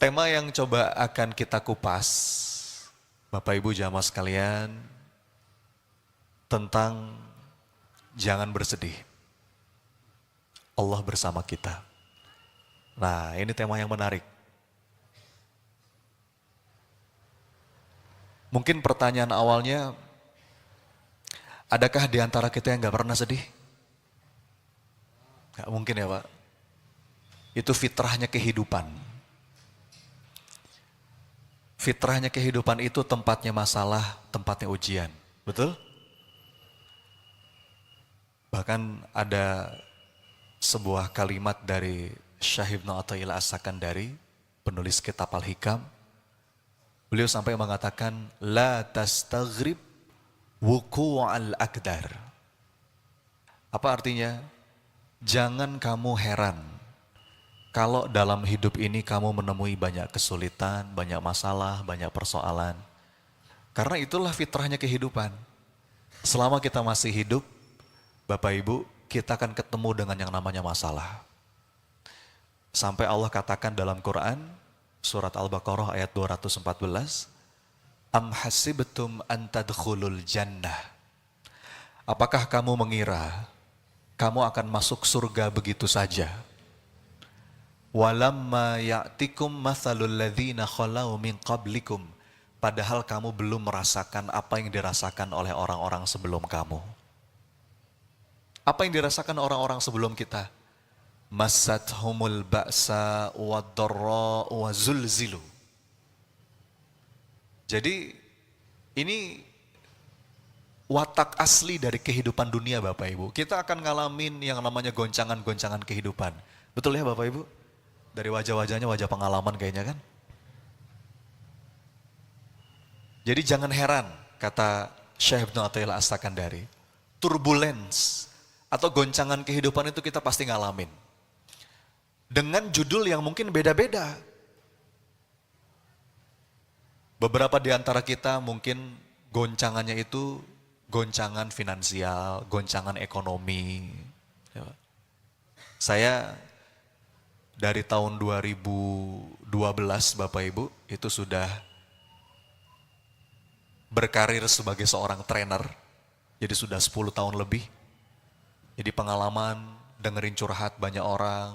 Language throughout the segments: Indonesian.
Tema yang coba akan kita kupas, Bapak Ibu jamaah sekalian, tentang jangan bersedih. Allah bersama kita. Nah, ini tema yang menarik. Mungkin pertanyaan awalnya, adakah di antara kita yang gak pernah sedih? Gak mungkin ya Pak. Itu fitrahnya kehidupan. Fitrahnya kehidupan itu tempatnya masalah, tempatnya ujian. Betul? Bahkan ada sebuah kalimat dari Syekh Ibnu Athaillah As-Sakandari, penulis kitab Al-Hikam. Beliau sampai mengatakan, La tastaghrib wuku'al akdar. Apa artinya? Jangan kamu heran kalau dalam hidup ini kamu menemui banyak kesulitan, banyak masalah, banyak persoalan. Karena itulah fitrahnya kehidupan. Selama kita masih hidup, Bapak Ibu, kita akan ketemu dengan yang namanya masalah. Sampai Allah katakan dalam Quran, surat Al-Baqarah ayat 214, Am hasibtum an tadkhulul jannah. Apakah kamu mengira kamu akan masuk surga begitu saja? Walamma ya'tikum mathalul ladzina khalau min qablikum. Padahal kamu belum merasakan apa yang dirasakan oleh orang-orang sebelum kamu. Apa yang dirasakan orang-orang sebelum kita? Massathumul ba'sa wad-dharra wa zulzilu. Jadi ini watak asli dari kehidupan dunia Bapak Ibu. Kita akan ngalamin yang namanya goncangan-goncangan kehidupan. Betul ya Bapak Ibu? Dari wajah-wajahnya wajah pengalaman kayaknya kan. Jadi jangan heran, kata Syekh Ibnu Athaillah As-Sakandari, turbulence atau goncangan kehidupan itu kita pasti ngalamin. Dengan judul yang mungkin beda-beda. Beberapa di antara kita mungkin goncangannya itu goncangan finansial, goncangan ekonomi. Saya dari tahun 2012 Bapak Ibu itu sudah berkarir sebagai seorang trainer. Jadi sudah 10 tahun lebih. Jadi pengalaman dengerin curhat banyak orang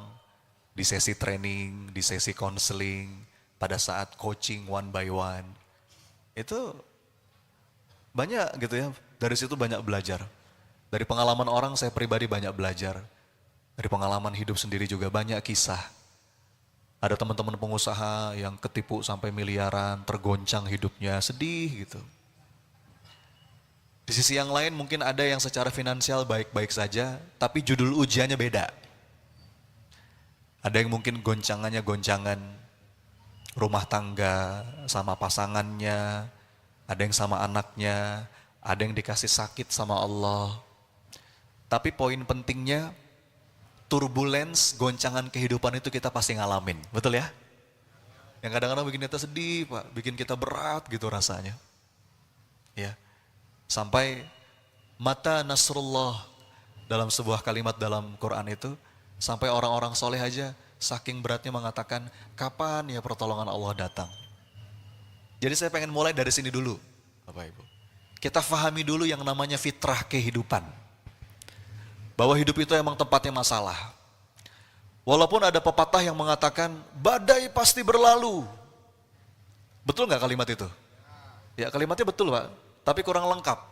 di sesi training, di sesi counseling, pada saat coaching one by one. Itu banyak gitu ya. Dari situ banyak belajar. Dari pengalaman orang saya pribadi banyak belajar. Dari pengalaman hidup sendiri juga banyak kisah. Ada teman-teman pengusaha yang ketipu sampai miliaran, tergoncang hidupnya, sedih gitu. Di sisi yang lain mungkin ada yang secara finansial baik-baik saja, tapi judul ujiannya beda. Ada yang mungkin goncangannya goncangan rumah tangga sama pasangannya, ada yang sama anaknya, ada yang dikasih sakit sama Allah. Tapi poin pentingnya, turbulence, goncangan kehidupan itu kita pasti ngalamin, betul ya? Yang kadang-kadang bikin kita sedih, Pak, bikin kita berat gitu rasanya. Ya. Sampai mata nasrullah dalam sebuah kalimat dalam Quran itu, sampai orang-orang soleh aja saking beratnya mengatakan, kapan ya pertolongan Allah datang? Jadi saya pengen mulai dari sini dulu, Bapak Ibu. Kita fahami dulu yang namanya fitrah kehidupan. Bahwa hidup itu emang tempatnya masalah. Walaupun ada pepatah yang mengatakan, badai pasti berlalu. Betul nggak kalimat itu? Ya kalimatnya betul Pak, tapi kurang lengkap.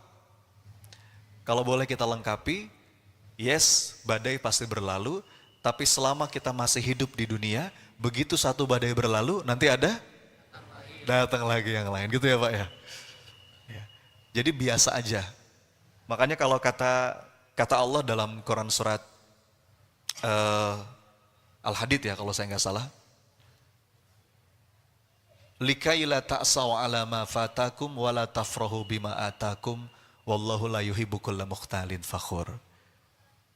Kalau boleh kita lengkapi, yes badai pasti berlalu, tapi selama kita masih hidup di dunia, begitu satu badai berlalu, nanti ada datang lagi yang lain, gitu ya Pak ya. Ya. Jadi biasa aja. Makanya kalau kata Allah dalam Quran surat Al-Hadid ya kalau saya nggak salah. Likaila ta'saw ala ma fatakum wa la tafrahu bima atakum wallahu la yuhibbu kulla mukhtalin fakhur.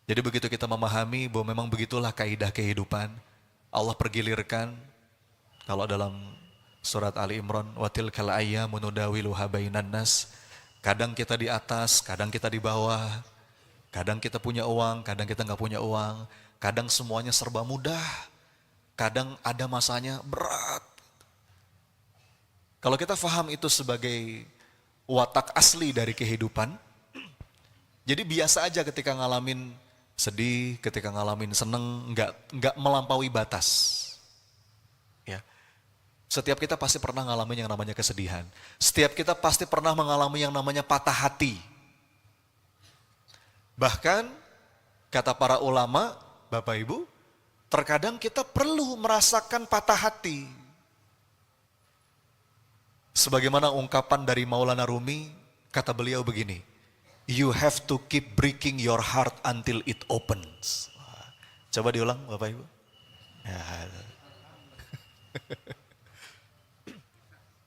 Jadi begitu kita memahami bahwa memang begitulah kaidah kehidupan, Allah pergilirkan kalau dalam surat Ali Imran wa tilkal ayyamu nudawiluha bainan nas. Kadang kita di atas, kadang kita di bawah. Kadang kita punya uang, kadang kita nggak punya uang. Kadang semuanya serba mudah. Kadang ada masanya berat. Kalau kita faham itu sebagai watak asli dari kehidupan, jadi biasa aja ketika ngalamin sedih, ketika ngalamin seneng, nggak melampaui batas. Ya. Setiap kita pasti pernah ngalamin yang namanya kesedihan. Setiap kita pasti pernah mengalami yang namanya patah hati. Bahkan kata para ulama, Bapak Ibu, terkadang kita perlu merasakan patah hati. Sebagaimana ungkapan dari Maulana Rumi, kata beliau begini, you have to keep breaking your heart until it opens. Coba diulang Bapak Ibu. Ya.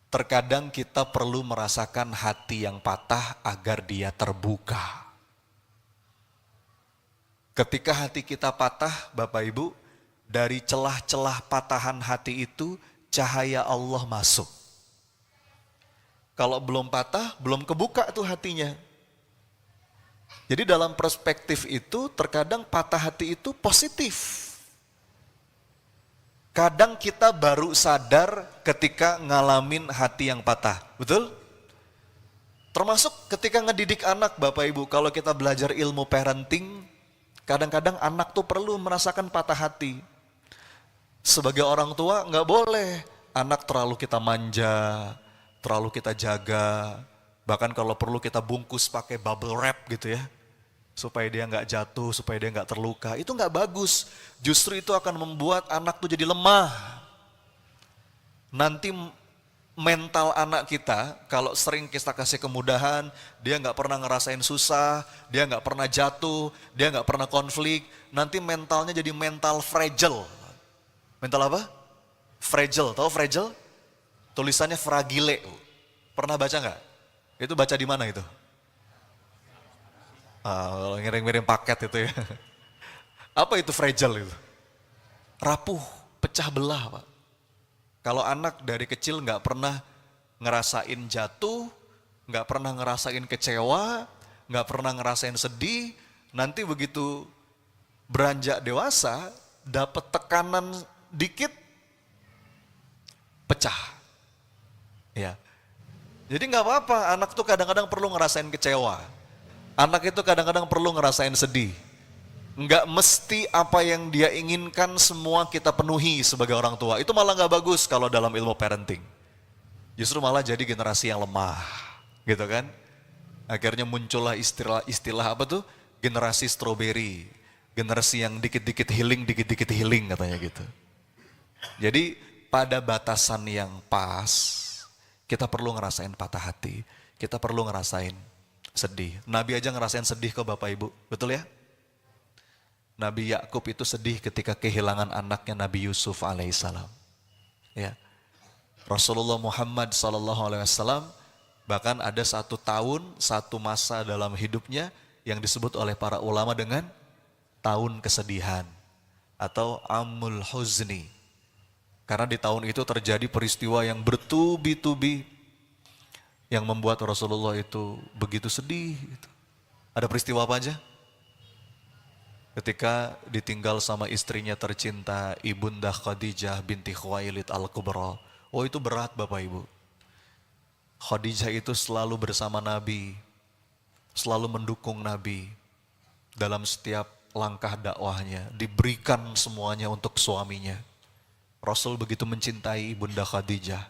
Terkadang kita perlu merasakan hati yang patah agar dia terbuka. Ketika hati kita patah, Bapak Ibu, dari celah-celah patahan hati itu, cahaya Allah masuk. Kalau belum patah, belum kebuka tuh hatinya. Jadi dalam perspektif itu, terkadang patah hati itu positif. Kadang kita baru sadar ketika ngalamin hati yang patah, betul? Termasuk ketika ngedidik anak, Bapak Ibu, kalau kita belajar ilmu parenting, kadang-kadang anak tuh perlu merasakan patah hati. Sebagai orang tua nggak boleh anak terlalu kita manja, terlalu kita jaga, bahkan kalau perlu kita bungkus pakai bubble wrap gitu ya, supaya dia nggak jatuh, supaya dia nggak terluka. Itu nggak bagus. Justru itu akan membuat anak tuh jadi lemah. Nanti mental anak kita, kalau sering kita kasih kemudahan, dia nggak pernah ngerasain susah, dia nggak pernah jatuh, dia nggak pernah konflik, nanti mentalnya jadi mental fragile. Mental apa? Fragile, tahu fragile? Tulisannya fragile. Pernah baca nggak? Itu baca di mana itu? Kalau ngirim-ngirim paket itu ya. Apa itu fragile itu? Rapuh, pecah belah Pak. Kalau anak dari kecil nggak pernah ngerasain jatuh, nggak pernah ngerasain kecewa, nggak pernah ngerasain sedih, nanti begitu beranjak dewasa, dapat tekanan dikit, pecah. Ya. Jadi nggak apa-apa, anak tuh kadang-kadang perlu ngerasain kecewa. Anak itu kadang-kadang perlu ngerasain sedih. Nggak mesti apa yang dia inginkan semua kita penuhi sebagai orang tua. Itu malah nggak bagus kalau dalam ilmu parenting. Justru malah jadi generasi yang lemah, gitu kan? Akhirnya muncullah istilah apa tuh? Generasi strawberry. Generasi yang dikit-dikit healing katanya gitu. Jadi pada batasan yang pas, kita perlu ngerasain patah hati, kita perlu ngerasain sedih. Nabi aja ngerasain sedih kok Bapak Ibu, betul ya? Nabi Yakub itu sedih ketika kehilangan anaknya Nabi Yusuf alaihissalam. Ya. Rasulullah Muhammad SAW bahkan ada 1 tahun, 1 masa dalam hidupnya yang disebut oleh para ulama dengan tahun kesedihan atau Amul Huzni. Karena di tahun itu terjadi peristiwa yang bertubi-tubi yang membuat Rasulullah itu begitu sedih. Ada peristiwa apa aja? Ketika ditinggal sama istrinya tercinta, Ibunda Khadijah binti Khuwailid Al-Kubra. Oh itu berat Bapak Ibu. Khadijah itu selalu bersama Nabi, selalu mendukung Nabi dalam setiap langkah dakwahnya, diberikan semuanya untuk suaminya. Rasul begitu mencintai Ibunda Khadijah.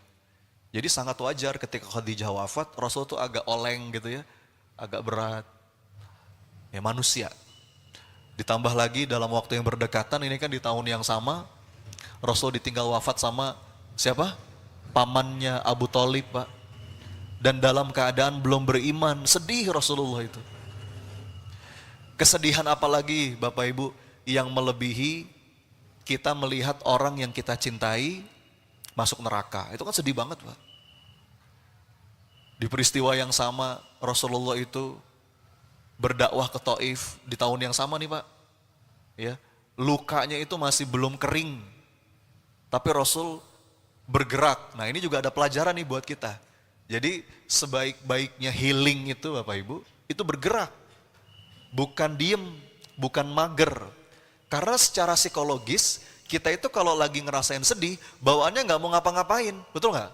Jadi sangat wajar ketika Khadijah wafat, Rasul tuh agak oleng gitu ya, agak berat. Ya manusia. Ditambah lagi dalam waktu yang berdekatan, ini kan di tahun yang sama, Rasul ditinggal wafat sama siapa? Pamannya Abu Thalib Pak. Dan dalam keadaan belum beriman, sedih Rasulullah itu. Kesedihan apalagi Bapak Ibu yang melebihi kita melihat orang yang kita cintai masuk neraka. Itu kan sedih banget Pak. Di peristiwa yang sama Rasulullah itu berdakwah ke Taif di tahun yang sama nih Pak. Ya, lukanya itu masih belum kering. Tapi Rasul bergerak. Nah, ini juga ada pelajaran nih buat kita. Jadi sebaik-baiknya healing itu Bapak Ibu, itu bergerak. Bukan diem, bukan mager. Karena secara psikologis, kita itu kalau lagi ngerasain sedih, bawaannya nggak mau ngapa-ngapain, betul nggak?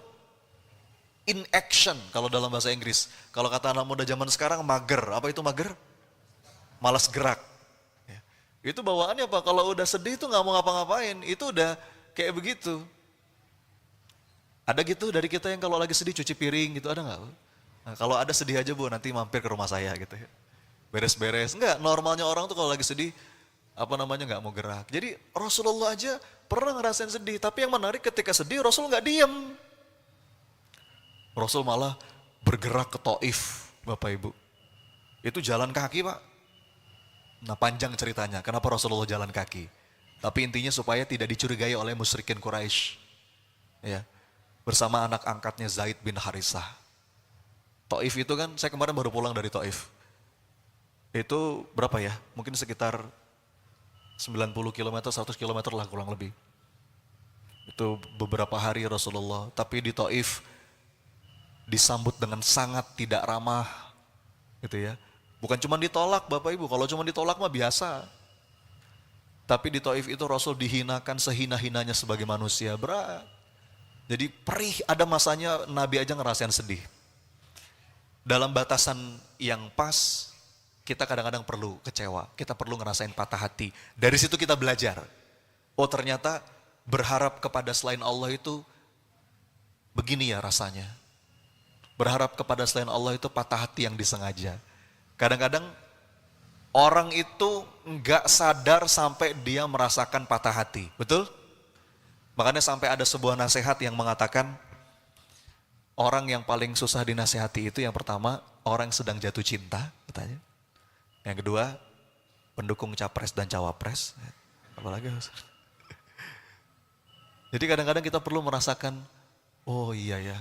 in action kalau dalam bahasa Inggris. Kalau kata anak muda zaman sekarang mager. Apa itu mager? Malas gerak. Ya. Itu bawaannya apa? Kalau udah sedih itu nggak mau ngapa-ngapain. Itu udah kayak begitu. Ada gitu dari kita yang kalau lagi sedih cuci piring gitu, ada nggak? Nah, kalau ada sedih aja Bu, nanti mampir ke rumah saya gitu ya. Beres-beres. Enggak, normalnya orang tuh kalau lagi sedih, nggak mau gerak. Jadi Rasulullah aja pernah ngerasain sedih. Tapi yang menarik ketika sedih Rasul nggak diem. Rasul malah bergerak ke Taif, Bapak Ibu. Itu jalan kaki Pak. Nah panjang ceritanya, kenapa Rasulullah jalan kaki. Tapi intinya supaya tidak dicurigai oleh musyrikin Quraisy. Ya, bersama anak angkatnya Zaid bin Harisah. Taif itu kan, saya kemarin baru pulang dari Taif. Itu berapa ya? Mungkin sekitar 90 km, 100 km lah kurang lebih. Itu beberapa hari Rasulullah. Tapi di Taif disambut dengan sangat tidak ramah, gitu ya. Bukan cuma ditolak Bapak Ibu, kalau cuma ditolak mah biasa. Tapi di Taif itu Rasul dihinakan sehina-hinanya sebagai manusia, berat. Jadi perih, ada masanya Nabi aja ngerasain sedih. Dalam batasan yang pas, kita kadang-kadang perlu kecewa, kita perlu ngerasain patah hati. Dari situ kita belajar, oh ternyata berharap kepada selain Allah itu begini ya rasanya. Berharap kepada selain Allah itu patah hati yang disengaja. Kadang-kadang orang itu enggak sadar sampai dia merasakan patah hati. Betul? Makanya sampai ada sebuah nasihat yang mengatakan orang yang paling susah dinasihati itu yang pertama orang yang sedang jatuh cinta, katanya. Yang kedua pendukung capres dan cawapres. Apalagi jadi kadang-kadang kita perlu merasakan, oh iya ya.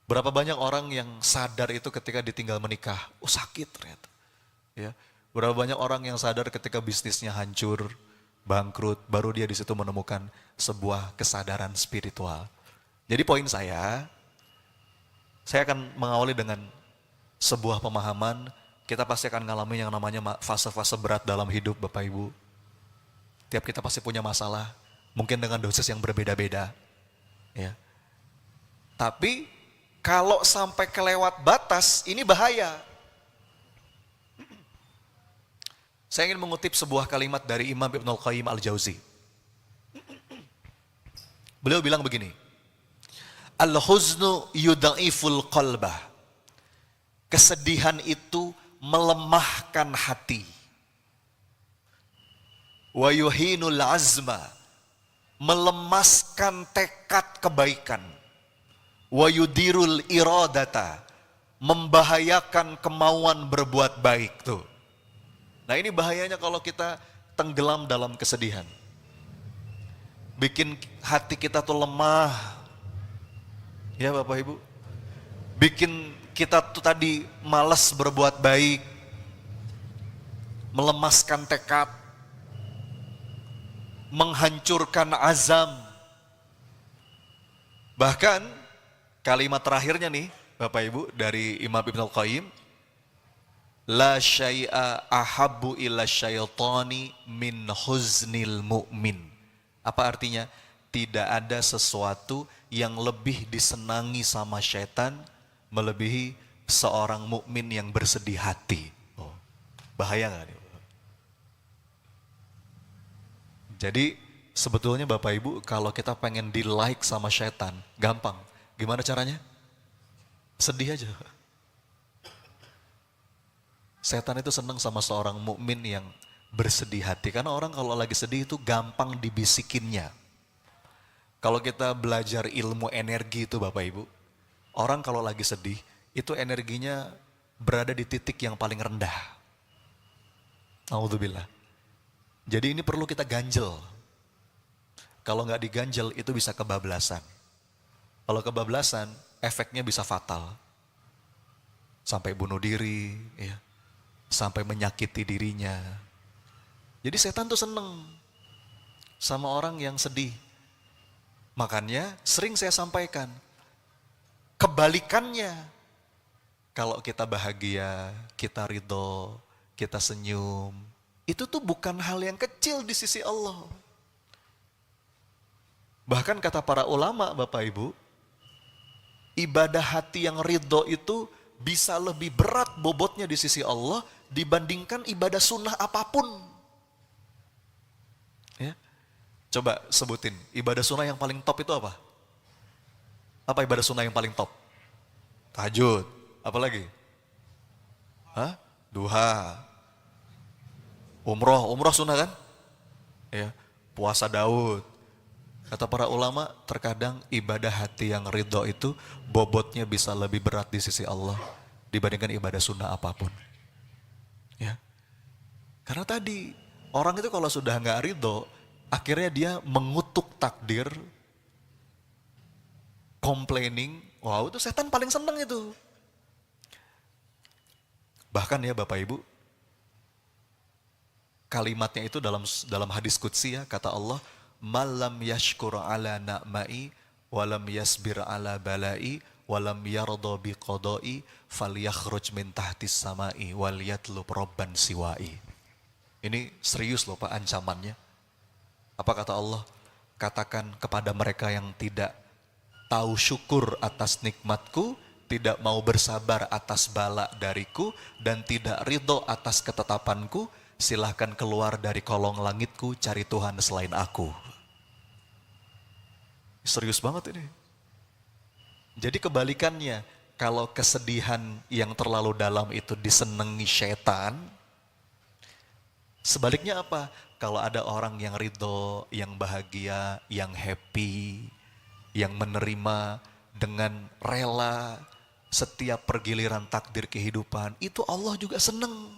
Berapa banyak orang yang sadar itu ketika ditinggal menikah, oh sakit ternyata. Ya, berapa banyak orang yang sadar ketika bisnisnya hancur, bangkrut, baru dia di situ menemukan sebuah kesadaran spiritual. Jadi poin saya akan mengawali dengan sebuah pemahaman, kita pasti akan mengalami yang namanya fase-fase berat dalam hidup Bapak Ibu. Tiap kita pasti punya masalah, mungkin dengan dosis yang berbeda-beda. Ya. Tapi kalau sampai kelewat batas, ini bahaya. Saya ingin mengutip sebuah kalimat dari Imam Ibnul Qayyim Al-Jauzi. Beliau bilang begini, Al-huznu yudha'iful qalbah. Kesedihan itu melemahkan hati. Wa yuhinul azma. Melemaskan tekad kebaikan. Wa yudirul iradata, membahayakan kemauan berbuat baik tuh. Nah ini bahayanya kalau kita tenggelam dalam kesedihan. Bikin hati kita tuh lemah. Ya Bapak Ibu. Bikin kita tuh tadi malas berbuat baik. Melemaskan tekad. Menghancurkan azam. Bahkan kalimat terakhirnya nih, Bapak Ibu, dari Imam Ibnul Qayyim, la syai'a ahabbu ila syaitani min huznil mu'min. Apa artinya? Tidak ada sesuatu yang lebih disenangi sama syaitan melebihi seorang mukmin yang bersedih hati. Oh, bahaya nggak nih? Jadi sebetulnya Bapak Ibu, kalau kita pengen di like sama syaitan, gampang. Gimana caranya? Sedih aja. Setan itu senang sama seorang mukmin yang bersedih hati. Karena orang kalau lagi sedih itu gampang dibisikinnya. Kalau kita belajar ilmu energi itu Bapak Ibu, orang kalau lagi sedih, itu energinya berada di titik yang paling rendah. Alhamdulillah. Jadi ini perlu kita ganjel. Kalau nggak diganjel itu bisa kebablasan. Kalau kebablasan, efeknya bisa fatal. Sampai bunuh diri, ya. Sampai menyakiti dirinya. Jadi setan tuh seneng sama orang yang sedih. Makanya sering saya sampaikan, kebalikannya. Kalau kita bahagia, kita ridho, kita senyum, itu tuh bukan hal yang kecil di sisi Allah. Bahkan kata para ulama Bapak Ibu, Ibadah hati yang ridho itu bisa lebih berat bobotnya di sisi Allah dibandingkan ibadah sunnah apapun. Ya. Coba sebutin, ibadah sunnah yang paling top itu apa? Apa ibadah sunnah yang paling top? Tahajud. Apa lagi? Hah? Duha. Umroh sunnah kan? Ya. Puasa Daud. Kata para ulama, terkadang ibadah hati yang ridho itu bobotnya bisa lebih berat di sisi Allah dibandingkan ibadah sunnah apapun. Ya, karena tadi orang itu kalau sudah nggak ridho, akhirnya dia mengutuk takdir, complaining. Wow, itu setan paling seneng itu. Bahkan ya Bapak Ibu, kalimatnya itu dalam hadis qudsi ya, kata Allah, malam yashkur ala na'mai walam yasbir ala balai walam yarda biqadai falyakhruj min tahtis samai wal yatlub robban siwai. Ini serius loh Pak ancamannya. Apa kata Allah? Katakan kepada mereka yang tidak tahu syukur atas nikmatku, tidak mau bersabar atas bala dariku, dan tidak ridho atas ketetapanku, silahkan keluar dari kolong langitku, cari Tuhan selain aku. Serius banget ini. Jadi kebalikannya, kalau kesedihan yang terlalu dalam itu disenangi setan, sebaliknya apa? Kalau ada orang yang ridho, yang bahagia, yang happy, yang menerima dengan rela setiap pergiliran takdir kehidupan, itu Allah juga senang.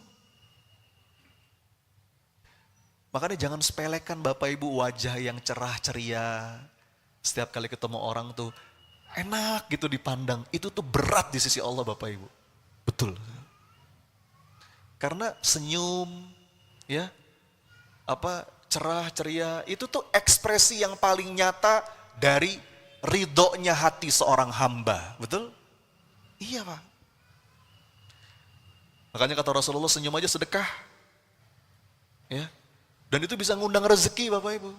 Makanya jangan sepelekan Bapak Ibu wajah yang cerah ceria. Setiap kali ketemu orang tuh enak gitu dipandang. Itu tuh berat di sisi Allah Bapak Ibu. Betul. Karena senyum, ya, cerah ceria, itu tuh ekspresi yang paling nyata dari ridhonya hati seorang hamba. Betul? Iya Pak. Makanya kata Rasulullah, senyum aja sedekah. Ya. Dan itu bisa ngundang rezeki Bapak Ibu.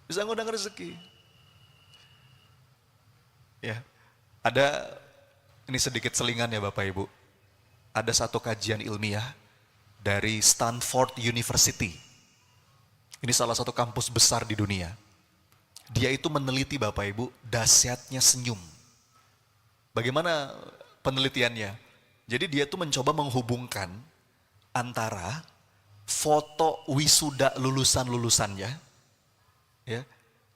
Bisa ngundang rezeki. Ya, ada ini sedikit selingan ya Bapak Ibu. Ada satu kajian ilmiah dari Stanford University. Ini salah satu kampus besar di dunia. Dia itu meneliti Bapak Ibu dahsyatnya senyum. Bagaimana penelitiannya? Jadi dia itu mencoba menghubungkan antara foto wisuda lulusan-lulusannya, ya,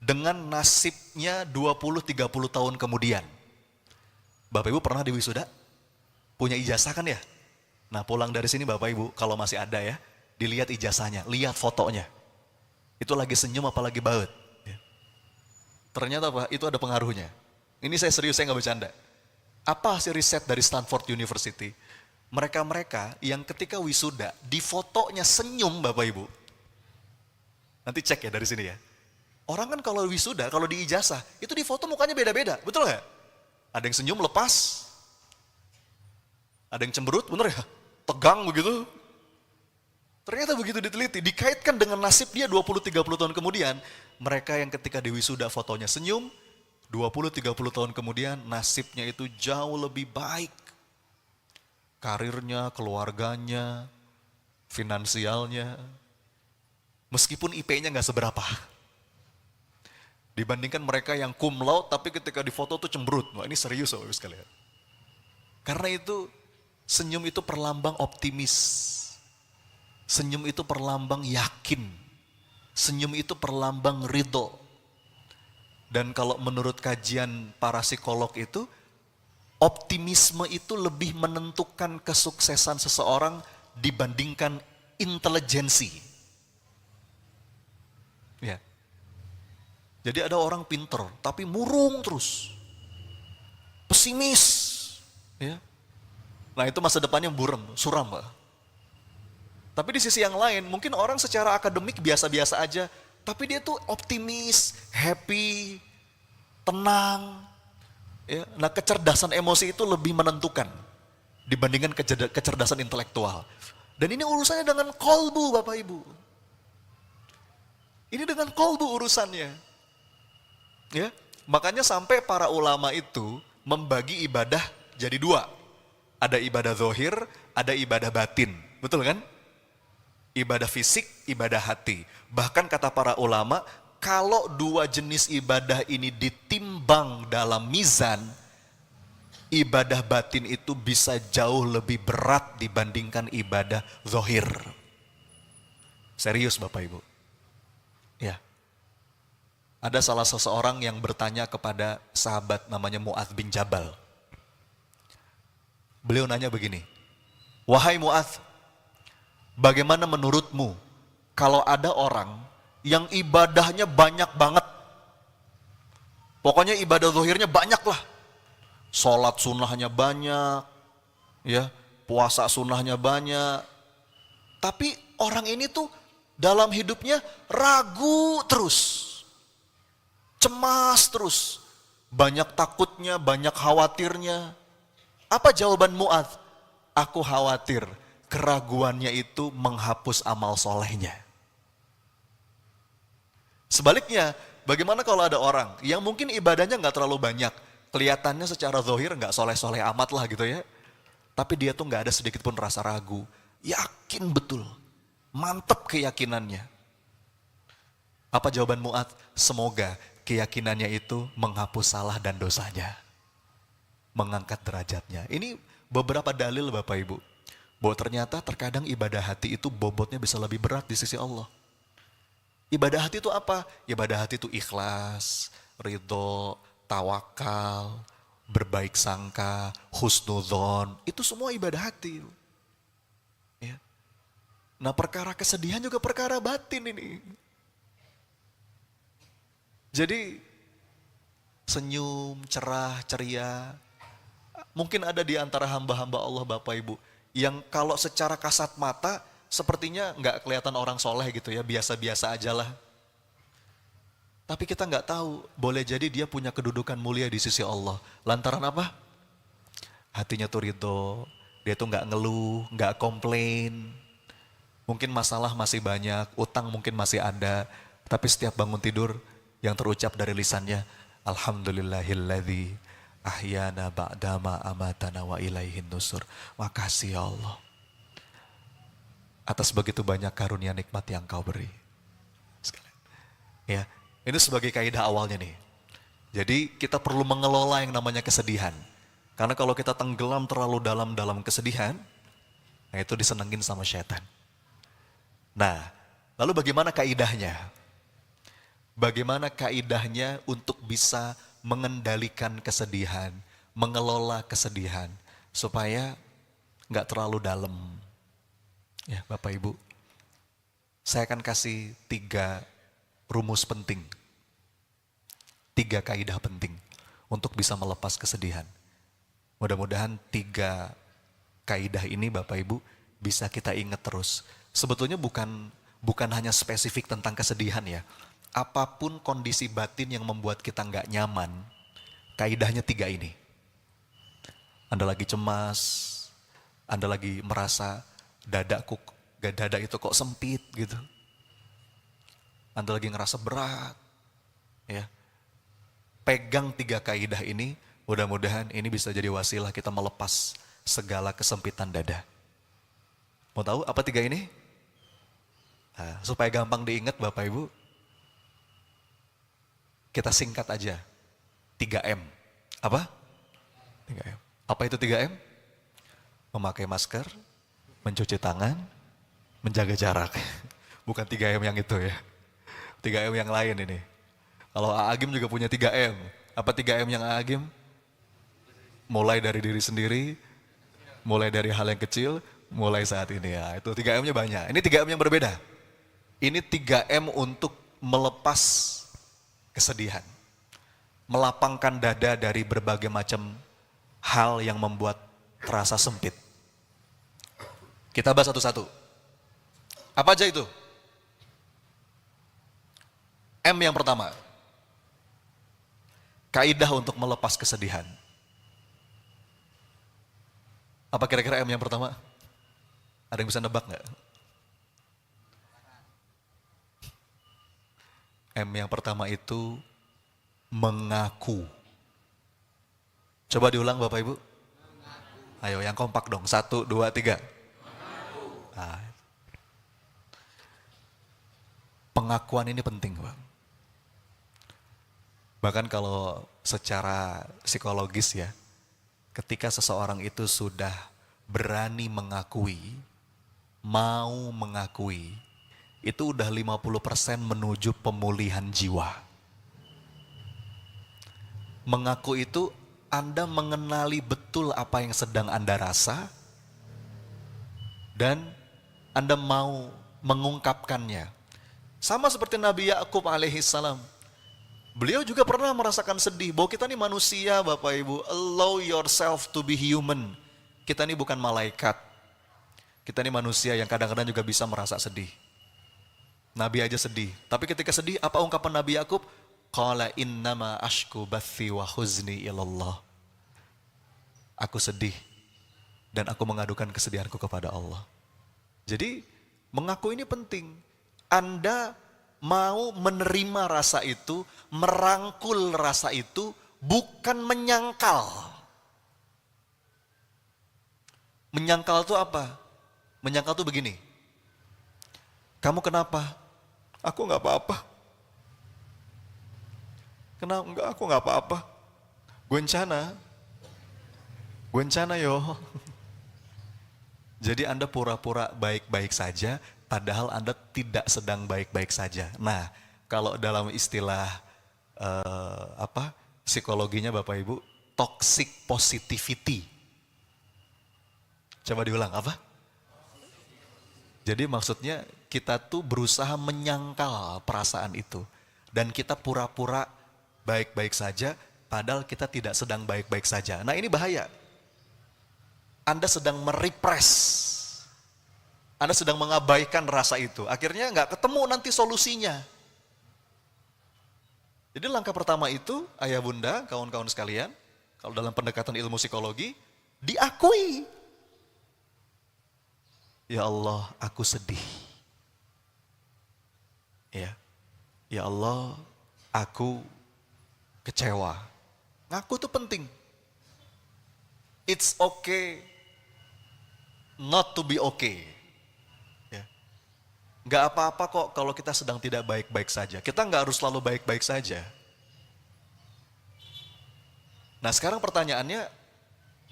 dengan nasibnya 20-30 tahun kemudian. Bapak Ibu pernah di wisuda? Punya ijazah kan ya? Nah pulang dari sini Bapak Ibu, kalau masih ada ya, dilihat ijazahnya, lihat fotonya. Itu lagi senyum apalagi baut. Ya. Ternyata apa? Itu ada pengaruhnya. Ini saya serius, saya nggak bercanda. Apa hasil riset dari Stanford University? Mereka-mereka yang ketika wisuda, di fotonya senyum Bapak Ibu. Nanti cek ya dari sini ya. Orang kan kalau wisuda, kalau di ijazah, itu di foto mukanya beda-beda, betul nggak? Ada yang senyum lepas, ada yang cemberut, bener ya? Tegang begitu. Ternyata begitu diteliti, dikaitkan dengan nasib dia 20-30 tahun kemudian. Mereka yang ketika di wisuda fotonya senyum, 20-30 tahun kemudian nasibnya itu jauh lebih baik. Karirnya, keluarganya, finansialnya, meskipun IP-nya nggak seberapa. Dibandingkan mereka yang cum laude tapi ketika di foto tuh cemberut. Wah ini serius Bapak Ibu sekalian. Karena itu senyum itu perlambang optimis. Senyum itu perlambang yakin. Senyum itu perlambang ridho. Dan kalau menurut kajian para psikolog itu, optimisme itu lebih menentukan kesuksesan seseorang dibandingkan intelijensi. Ya. Jadi ada orang pinter, tapi murung terus. Pesimis. Ya. Nah itu masa depannya suram Pak. Tapi di sisi yang lain, mungkin orang secara akademik biasa-biasa aja, tapi dia tuh optimis, happy, tenang. Ya. Nah kecerdasan emosi itu lebih menentukan dibandingkan kecerdasan intelektual. Dan ini urusannya dengan kolbu Bapak Ibu. Ini dengan kolbu urusannya. Ya, Makanya sampai para ulama itu membagi ibadah jadi dua. Ada ibadah zohir, ada ibadah batin. Betul kan? Ibadah fisik, ibadah hati. Bahkan kata para ulama, kalau dua jenis ibadah ini ditimbang dalam mizan, ibadah batin itu bisa jauh lebih berat dibandingkan ibadah zohir. Serius Bapak Ibu. Ya. Ada salah seseorang yang bertanya kepada sahabat namanya Mu'adz bin Jabal. Beliau nanya begini, "Wahai Mu'adz, bagaimana menurutmu kalau ada orang yang ibadahnya banyak banget? Pokoknya ibadah zahirnya banyak lah. Sholat sunnahnya banyak, ya, puasa sunnahnya banyak. Tapi orang ini tuh dalam hidupnya ragu terus. Cemas terus, banyak takutnya, banyak khawatirnya." Apa jawaban Mu'adz? "Aku khawatir keraguannya itu menghapus amal solehnya." Sebaliknya, bagaimana kalau ada orang yang mungkin ibadahnya nggak terlalu banyak, kelihatannya secara zahir nggak soleh-soleh amat lah gitu ya, tapi dia tuh nggak ada sedikit pun rasa ragu, yakin betul, mantep keyakinannya. Apa jawaban Mu'adz? "Semoga keyakinannya itu menghapus salah dan dosanya, mengangkat derajatnya." Ini beberapa dalil Bapak Ibu, bahwa ternyata terkadang ibadah hati itu bobotnya bisa lebih berat di sisi Allah. Ibadah hati itu apa? Ibadah hati itu ikhlas, ridho, tawakal, berbaik sangka, husnudzon, itu semua ibadah hati. Ya. Nah, perkara kesedihan juga perkara batin ini. Jadi senyum, cerah, ceria. Mungkin ada di antara hamba-hamba Allah Bapak Ibu yang kalau secara kasat mata sepertinya nggak kelihatan orang soleh gitu ya, biasa-biasa aja lah. Tapi kita nggak tahu, boleh jadi dia punya kedudukan mulia di sisi Allah. Lantaran apa? Hatinya tuh ridho, dia tuh nggak ngeluh, nggak komplain. Mungkin masalah masih banyak, utang mungkin masih ada, tapi setiap bangun tidur yang terucap dari lisannya, "Alhamdulillahilladzi ahyana ba'dama amatana wa ilaihin nusur." Makasih ya Allah atas begitu banyak karunia nikmat yang Kau beri. Ya, ini sebagai kaidah awalnya nih. Jadi kita perlu mengelola yang namanya kesedihan. Karena kalau kita tenggelam terlalu dalam kesedihan, nah itu disenengin sama setan. Nah, lalu bagaimana kaidahnya? Bagaimana kaidahnya untuk bisa mengendalikan kesedihan, mengelola kesedihan, supaya nggak terlalu dalam. Ya, Bapak Ibu, saya akan kasih 3 rumus penting, 3 kaidah penting untuk bisa melepas kesedihan. Mudah-mudahan 3 kaidah ini Bapak Ibu bisa kita ingat terus. Sebetulnya bukan hanya spesifik tentang kesedihan ya. Apapun kondisi batin yang membuat kita nggak nyaman, kaidahnya 3 ini. Anda lagi cemas, Anda lagi merasa dada itu kok sempit gitu. Anda lagi ngerasa berat, ya. Pegang 3 kaidah ini, mudah-mudahan ini bisa jadi wasilah kita melepas segala kesempitan dada. Mau tahu apa 3 ini? Nah, supaya gampang diingat Bapak Ibu, kita singkat aja, 3M. Apa? 3M. Apa itu 3M? Memakai masker, mencuci tangan, menjaga jarak. Bukan 3M yang itu ya. 3M yang lain ini. Kalau Agim juga punya 3M. Apa 3M yang Agim? Mulai dari diri sendiri, mulai dari hal yang kecil, mulai saat ini ya. Itu 3M-nya banyak. Ini 3M yang berbeda. Ini 3M untuk melepas kesedihan, melapangkan dada dari berbagai macam hal yang membuat terasa sempit. Kita bahas satu-satu. Apa aja itu? M yang pertama, kaidah untuk melepas kesedihan. Apa kira-kira M yang pertama? Ada yang bisa nebak nggak? M yang pertama itu mengaku. Coba diulang Bapak Ibu. Ayo yang kompak dong. 1, 2, 3. Nah, pengakuan ini penting, Bang. Bahkan kalau secara psikologis ya, ketika seseorang itu sudah berani mengakui, mau mengakui, itu udah 50% menuju pemulihan jiwa. Mengaku itu Anda mengenali betul apa yang sedang Anda rasa, dan Anda mau mengungkapkannya. Sama seperti Nabi Yakub alaihissalam. Beliau juga pernah merasakan sedih, bahwa kita ini manusia Bapak Ibu, allow yourself to be human. Kita ini bukan malaikat. Kita ini manusia yang kadang-kadang juga bisa merasa sedih. Nabi aja sedih. Tapi ketika sedih, apa ungkapan Nabi Yakub? Qala innama ashku bathi wa huzni ilallah. Aku sedih dan aku mengadukan kesedihanku kepada Allah. Jadi mengaku ini penting. Anda mau menerima rasa itu, merangkul rasa itu, bukan menyangkal. Menyangkal itu apa? Menyangkal itu begini. Kamu kenapa? Aku nggak apa-apa. Kenapa? Enggak, aku nggak apa-apa. Guencana yo. Jadi Anda pura-pura baik-baik saja, padahal Anda tidak sedang baik-baik saja. Nah, kalau dalam istilah psikologinya Bapak Ibu, toxic positivity. Coba diulang apa? Jadi maksudnya kita tuh berusaha menyangkal perasaan itu. Dan kita pura-pura baik-baik saja, padahal kita tidak sedang baik-baik saja. Nah ini bahaya. Anda sedang merepress. Anda sedang mengabaikan rasa itu. Akhirnya nggak ketemu nanti solusinya. Jadi langkah pertama itu, ayah bunda, kawan-kawan sekalian, kalau dalam pendekatan ilmu psikologi, diakui. Ya Allah, aku sedih. Ya Allah, aku kecewa. Ngaku itu penting. It's okay not to be okay. Ya. Gak apa-apa kok kalau kita sedang tidak baik-baik saja. Kita gak harus selalu baik-baik saja. Nah sekarang pertanyaannya,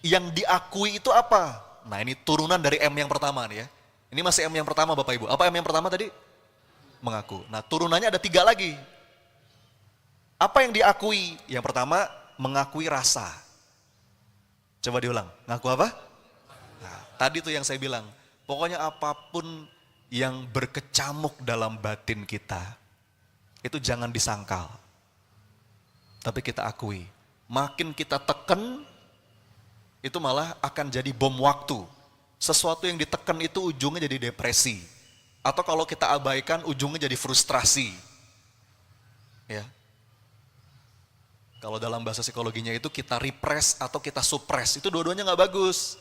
yang diakui itu apa? Nah ini turunan dari M yang pertama nih ya. Ini masih M yang pertama Bapak Ibu. Apa M yang pertama tadi? Mengaku. Nah turunannya ada 3 lagi. Apa yang diakui? Yang pertama, mengakui rasa. Coba diulang, ngaku apa? Nah, tadi tuh yang saya bilang, pokoknya apapun yang berkecamuk dalam batin kita, itu jangan disangkal. Tapi kita akui. Makin kita tekan, itu malah akan jadi bom waktu. Sesuatu yang ditekan itu ujungnya jadi depresi. Atau kalau kita abaikan, ujungnya jadi frustrasi. Ya. Kalau dalam bahasa psikologinya itu kita repress atau kita suppress, itu dua-duanya nggak bagus.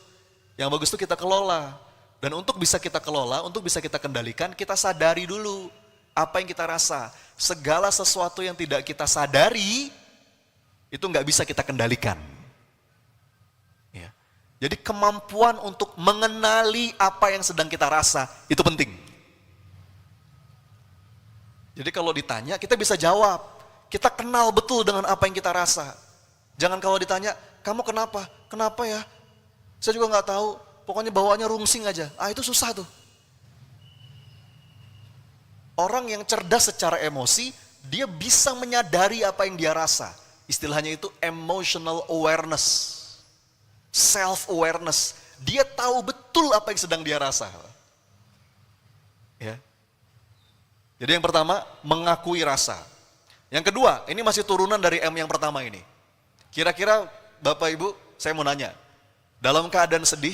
Yang bagus itu kita kelola. Dan untuk bisa kita kelola, untuk bisa kita kendalikan, kita sadari dulu apa yang kita rasa. Segala sesuatu yang tidak kita sadari, itu nggak bisa kita kendalikan. Ya. Jadi kemampuan untuk mengenali apa yang sedang kita rasa, itu penting. Jadi kalau ditanya, kita bisa jawab. Kita kenal betul dengan apa yang kita rasa. Jangan kalau ditanya, kamu kenapa? Kenapa ya? Saya juga nggak tahu. Pokoknya bawaannya rungsing aja. Itu susah tuh. Orang yang cerdas secara emosi, dia bisa menyadari apa yang dia rasa. Istilahnya itu emotional awareness, self awareness. Dia tahu betul apa yang sedang dia rasa. Ya. Jadi yang pertama, mengakui rasa. Yang kedua, ini masih turunan dari M yang pertama ini. Kira-kira Bapak Ibu, saya mau nanya. Dalam keadaan sedih,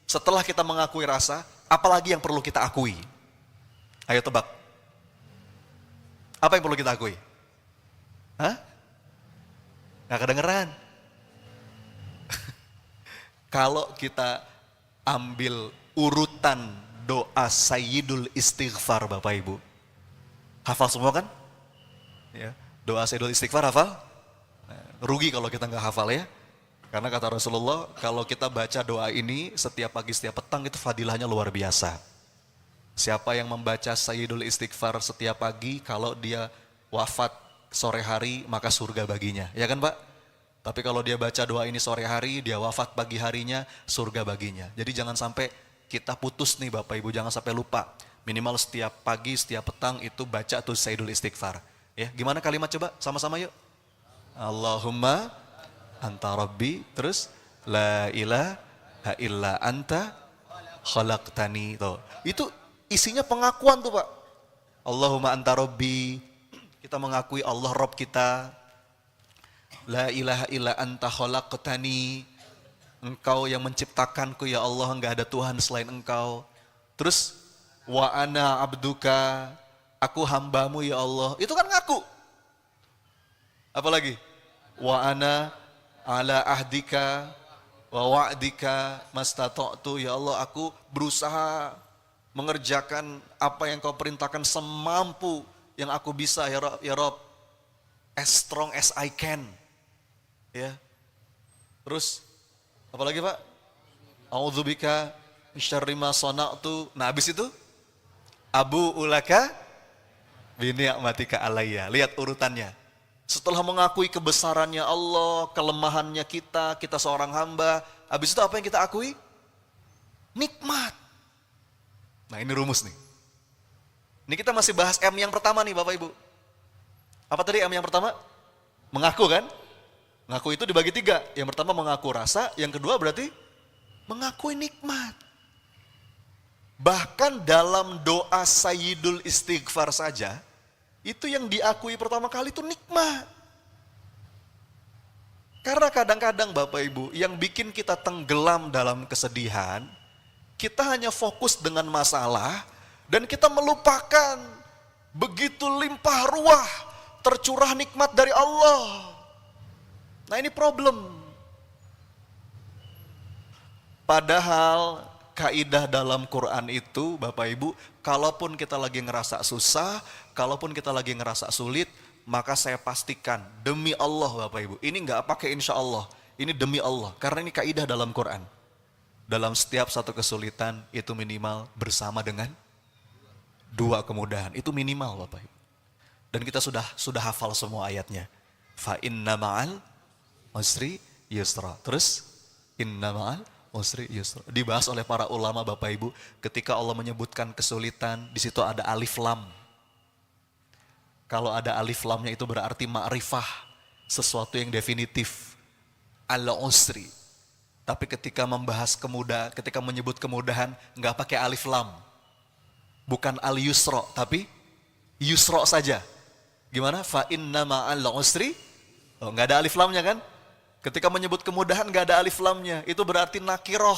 setelah kita mengakui rasa, apalagi yang perlu kita akui? Ayo tebak. Apa yang perlu kita akui? Hah? Nggak kedengeran. Kalau kita ambil urutan doa Sayyidul Istighfar Bapak Ibu. Hafal semua kan? Ya, doa Sayyidul Istighfar hafal? Rugi kalau kita nggak hafal ya. Karena kata Rasulullah, kalau kita baca doa ini setiap pagi, setiap petang itu fadilahnya luar biasa. Siapa yang membaca Sayyidul Istighfar setiap pagi, kalau dia wafat sore hari, maka surga baginya. Ya kan Pak? Tapi kalau dia baca doa ini sore hari, dia wafat pagi harinya, surga baginya. Jadi jangan sampai kita putus nih Bapak Ibu, jangan sampai lupa. Minimal setiap pagi, setiap petang itu baca tuh Sayyidul Istighfar. Ya, gimana kalimat coba? Sama-sama yuk. Allahumma anta rabbi, terus la ilaha illa anta khalaqtani. Tuh. Itu isinya pengakuan tuh Pak. Allahumma anta rabbi, kita mengakui Allah Rabb kita. La ilaha illa anta khalaqtani, Engkau yang menciptakanku ya Allah, enggak ada Tuhan selain Engkau. Terus wa ana abduka, aku hambamu ya Allah. Itu kan ngaku. Apalagi? Wa ana ala ahdika wa wa'dika mastata'tu, ya Allah aku berusaha mengerjakan apa yang Kau perintahkan semampu yang aku bisa ya Rabb, ya Rabb. As strong as I can. Ya. Terus apalagi Pak? A'udzubika min syarri ma sana'tu. Nah, habis itu abu ulaka bi ni'matika alayya. Lihat urutannya. Setelah mengakui kebesarannya Allah, kelemahannya kita seorang hamba, habis itu apa yang kita akui? Nikmat. Nah, ini rumus nih. Ini kita masih bahas M yang pertama nih Bapak Ibu. Apa tadi M yang pertama? Mengaku kan? Mengaku itu dibagi 3. Yang pertama mengaku rasa, yang kedua berarti mengakui nikmat. Bahkan dalam doa Sayyidul Istighfar saja, itu yang diakui pertama kali itu nikmat. Karena kadang-kadang Bapak Ibu, yang bikin kita tenggelam dalam kesedihan, kita hanya fokus dengan masalah, dan kita melupakan begitu limpah ruah tercurah nikmat dari Allah. Nah, ini problem. Padahal kaidah dalam Quran itu Bapak Ibu, kalaupun kita lagi ngerasa susah, kalaupun kita lagi ngerasa sulit, maka saya pastikan demi Allah Bapak Ibu, ini nggak pakai insya Allah, ini demi Allah, karena ini kaidah dalam Quran. Dalam setiap satu kesulitan itu minimal bersama dengan 2 kemudahan, itu minimal Bapak Ibu. Dan kita sudah hafal semua ayatnya. Fa inna ma'al usri yusra. Terus inna ma'al usri yusra. Dibahas oleh para ulama Bapak Ibu, ketika Allah menyebutkan kesulitan, di situ ada alif lam. Kalau ada alif lamnya itu berarti ma'rifah, sesuatu yang definitif. Al-usri. Tapi ketika membahas kemudahan, ketika menyebut kemudahan, nggak pakai alif lam. Bukan al-yusra, tapi yusra saja. Gimana? Fa inna ma'al usri. Oh, nggak ada alif lamnya kan? Ketika menyebut kemudahan nggak ada alif lamnya, itu berarti nakiroh.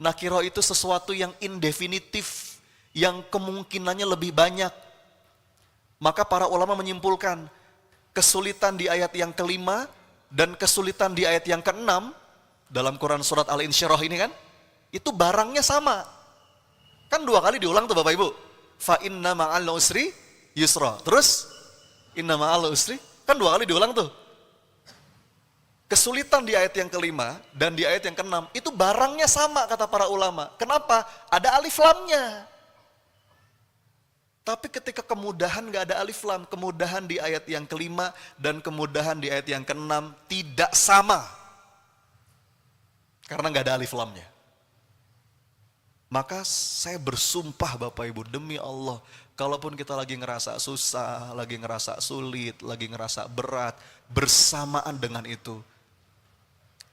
Nakiroh itu sesuatu yang indefinitif, yang kemungkinannya lebih banyak. Maka para ulama menyimpulkan, kesulitan di ayat yang kelima dan kesulitan di ayat yang keenam dalam Quran surat Al-Insyirah ini kan, itu barangnya sama. Kan 2 kali diulang tuh Bapak Ibu. Fa inna ma'al usri yusra. Terus inna ma'al usri, kan 2 kali diulang tuh. Kesulitan di ayat yang kelima dan di ayat yang keenam itu barangnya sama kata para ulama. Kenapa? Ada alif lamnya. Tapi ketika kemudahan gak ada alif lam, kemudahan di ayat yang kelima dan kemudahan di ayat yang keenam tidak sama. Karena gak ada alif lamnya. Maka saya bersumpah Bapak Ibu, demi Allah, kalaupun kita lagi ngerasa susah, lagi ngerasa sulit, lagi ngerasa berat, bersamaan dengan itu,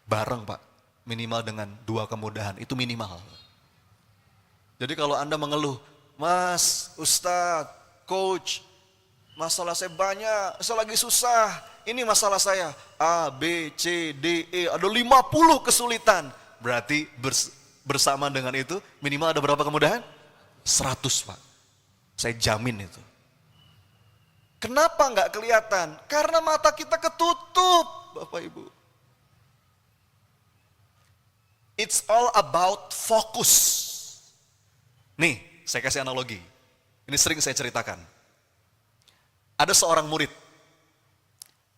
bareng Pak, minimal dengan 2 kemudahan, itu minimal. Jadi kalau Anda mengeluh, Mas, Ustadz, Coach, masalah saya banyak, saya lagi susah, ini masalah saya, A, B, C, D, E, ada 50 kesulitan. Berarti bersama dengan itu, minimal ada berapa kemudahan? 100 Pak, saya jamin itu. Kenapa nggak kelihatan? Karena mata kita ketutup Bapak Ibu. It's all about fokus. Nih, saya kasih analogi. Ini sering saya ceritakan. Ada seorang murid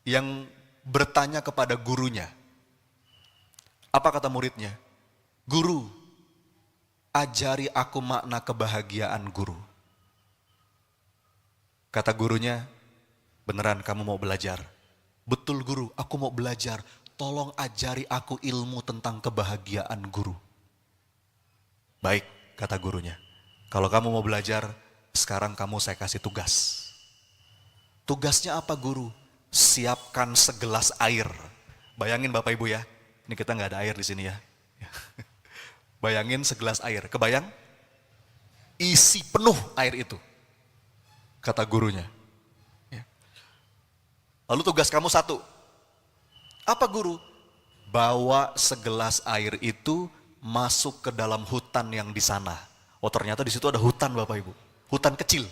yang bertanya kepada gurunya. Apa kata muridnya? Guru, ajari aku makna kebahagiaan guru. Kata gurunya, beneran kamu mau belajar? Betul guru, aku mau belajar. Tolong ajari aku ilmu tentang kebahagiaan guru. Baik, kata gurunya. Kalau kamu mau belajar, sekarang kamu saya kasih tugas. Tugasnya apa guru? Siapkan segelas air. Bayangin Bapak Ibu ya, ini kita nggak ada air di sini ya. Bayangin segelas air, kebayang? Isi penuh air itu, kata gurunya. Ya. Lalu tugas kamu satu, apa guru? Bawa segelas air itu masuk ke dalam hutan yang di sana. Oh ternyata di situ ada hutan Bapak Ibu, hutan kecil.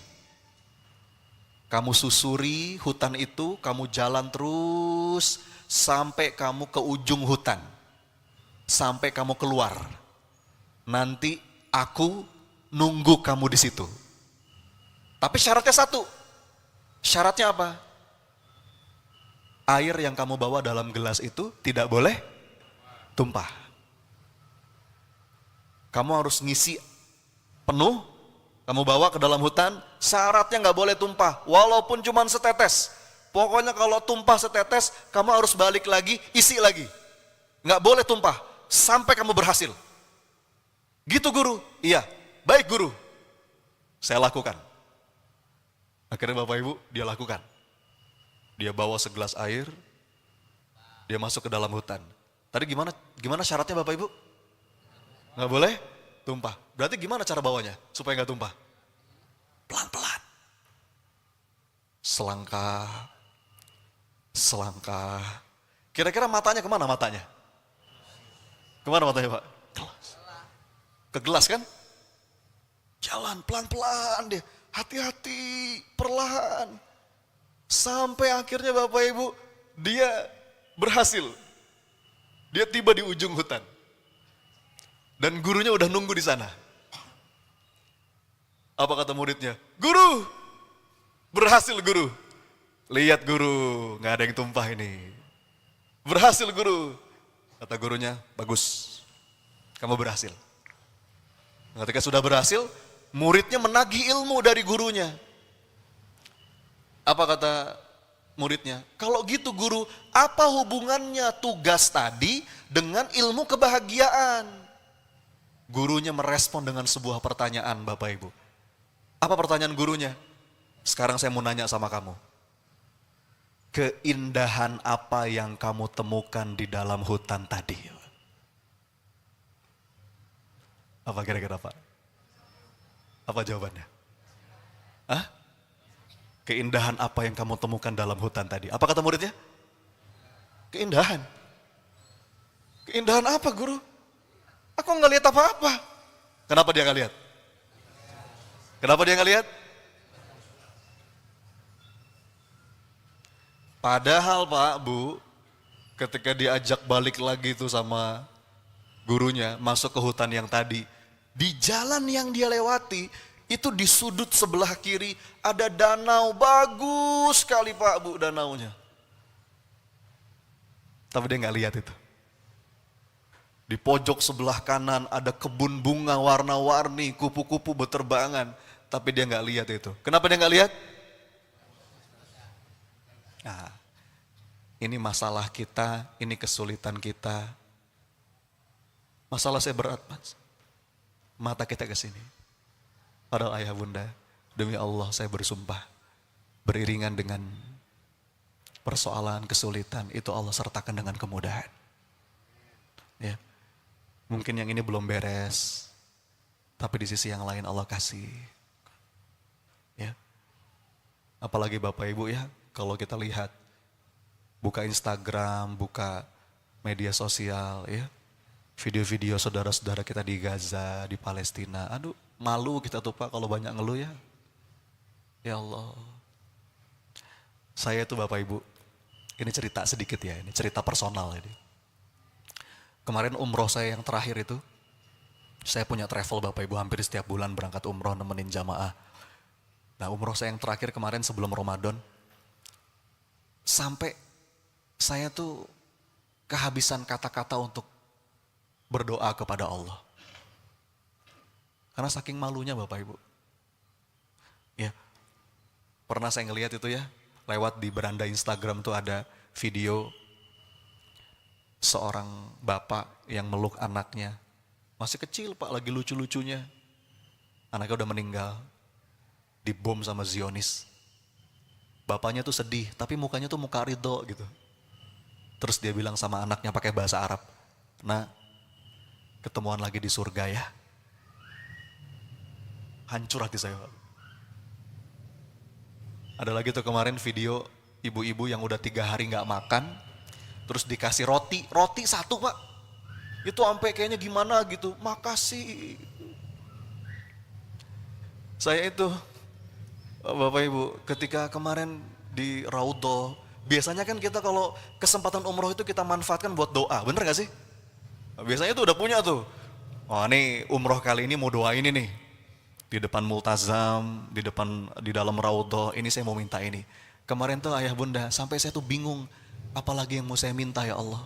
Kamu susuri hutan itu, kamu jalan terus sampai kamu ke ujung hutan. Sampai kamu keluar. Nanti aku nunggu kamu di situ. Tapi syaratnya satu. Syaratnya apa? Air yang kamu bawa dalam gelas itu tidak boleh tumpah. Kamu harus ngisi penuh, kamu bawa ke dalam hutan, syaratnya nggak boleh tumpah, walaupun cuma setetes. Pokoknya kalau tumpah setetes, kamu harus balik lagi, isi lagi. Nggak boleh tumpah, sampai kamu berhasil. Gitu guru? Iya, baik guru. Saya lakukan. Akhirnya Bapak Ibu, dia lakukan. Dia bawa segelas air, dia masuk ke dalam hutan. Tadi gimana syaratnya Bapak Ibu? Nggak boleh tumpah. Berarti gimana cara bawanya supaya nggak tumpah? Pelan-pelan. Selangkah, selangkah. Kira-kira matanya kemana matanya? Kemana matanya Pak? Gelas. Ke gelas kan? Jalan pelan-pelan dia, hati-hati, perlahan. Sampai akhirnya Bapak Ibu, dia berhasil. Dia tiba di ujung hutan. Dan gurunya udah nunggu di sana. Apa kata muridnya? Guru, berhasil guru. Lihat guru, nggak ada yang tumpah ini. Berhasil guru. Kata gurunya, bagus. Kamu berhasil. Ketika sudah berhasil, muridnya menagih ilmu dari gurunya. Apa kata muridnya? Kalau gitu guru, apa hubungannya tugas tadi dengan ilmu kebahagiaan? Gurunya merespon dengan sebuah pertanyaan Bapak Ibu. Apa pertanyaan gurunya? Sekarang saya mau nanya sama kamu. Keindahan apa yang kamu temukan di dalam hutan tadi? Apa kira-kira Pak? Apa jawabannya? Hah? Keindahan apa yang kamu temukan dalam hutan tadi? Apa kata muridnya? Keindahan. Keindahan apa guru? Aku nggak lihat apa-apa. Kenapa dia nggak lihat? Kenapa dia nggak lihat? Padahal Pak, Bu, ketika diajak balik lagi tuh sama gurunya, masuk ke hutan yang tadi, di jalan yang dia lewati, itu di sudut sebelah kiri ada danau, bagus sekali Pak Bu danaunya. Tapi dia nggak lihat itu. Di pojok sebelah kanan ada kebun bunga warna-warni, kupu-kupu berterbangan. Tapi dia nggak lihat itu. Kenapa dia nggak lihat? Nah, ini masalah kita, ini kesulitan kita. Masalah saya berat, Mas. Mata kita ke sini. Padahal ayah bunda, demi Allah saya bersumpah, beriringan dengan persoalan, kesulitan, itu Allah sertakan dengan kemudahan. Ya. Mungkin yang ini belum beres, tapi di sisi yang lain Allah kasih. Ya. Apalagi Bapak Ibu ya, kalau kita lihat, buka Instagram, buka media sosial ya, video-video saudara-saudara kita di Gaza, di Palestina. Aduh, malu kita tuh Pak kalau banyak ngeluh ya. Ya Allah. Saya tuh Bapak Ibu, ini cerita sedikit ya, ini cerita personal ini. Kemarin umroh saya yang terakhir itu, saya punya travel Bapak Ibu hampir setiap bulan berangkat umroh nemenin jamaah. Nah umroh saya yang terakhir kemarin sebelum Ramadan, sampai saya tuh kehabisan kata-kata untuk berdoa kepada Allah. Karena saking malunya Bapak Ibu. Ya, pernah saya ngelihat itu ya, lewat di beranda Instagram tuh ada video seorang bapak yang meluk anaknya. Masih kecil Pak, lagi lucu-lucunya. Anaknya udah meninggal, dibom sama Zionis. Bapaknya tuh sedih, tapi mukanya tuh muka ridho gitu. Terus dia bilang sama anaknya pakai bahasa Arab, "Nah, ketemuan lagi di surga ya." Hancur hati saya. Ada lagi tuh kemarin video ibu-ibu yang udah 3 hari gak makan, terus dikasih roti 1 Pak. Itu sampai kayaknya gimana gitu, makasih. Saya itu, Bapak Ibu, ketika kemarin di Raudhah, biasanya kan kita kalau kesempatan umroh itu kita manfaatkan buat doa, bener gak sih? Biasanya tuh udah punya tuh, oh nih umroh kali ini mau doa ini nih. Di depan multazam, di dalam Raudhah, ini saya mau minta ini. Kemarin tuh ayah bunda, sampai saya tuh bingung, apalagi yang mau saya minta ya Allah.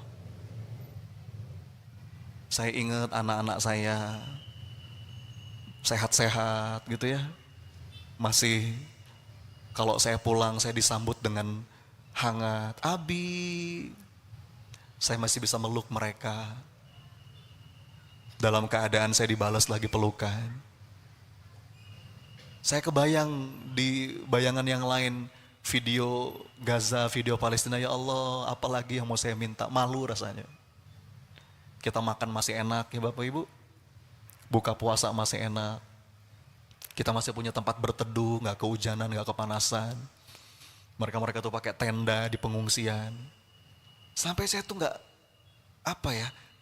Saya ingat anak-anak saya sehat-sehat gitu ya. Masih kalau saya pulang saya disambut dengan hangat. Abi, saya masih bisa meluk mereka. Dalam keadaan saya dibalas lagi pelukan. Saya kebayang di bayangan yang lain, video Gaza, video Palestina, ya Allah, apalagi yang mau saya minta, malu rasanya. Kita makan masih enak ya Bapak Ibu, buka puasa masih enak, kita masih punya tempat berteduh, gak kehujanan, gak kepanasan. Mereka tuh pakai tenda di pengungsian. Sampai saya tuh gak,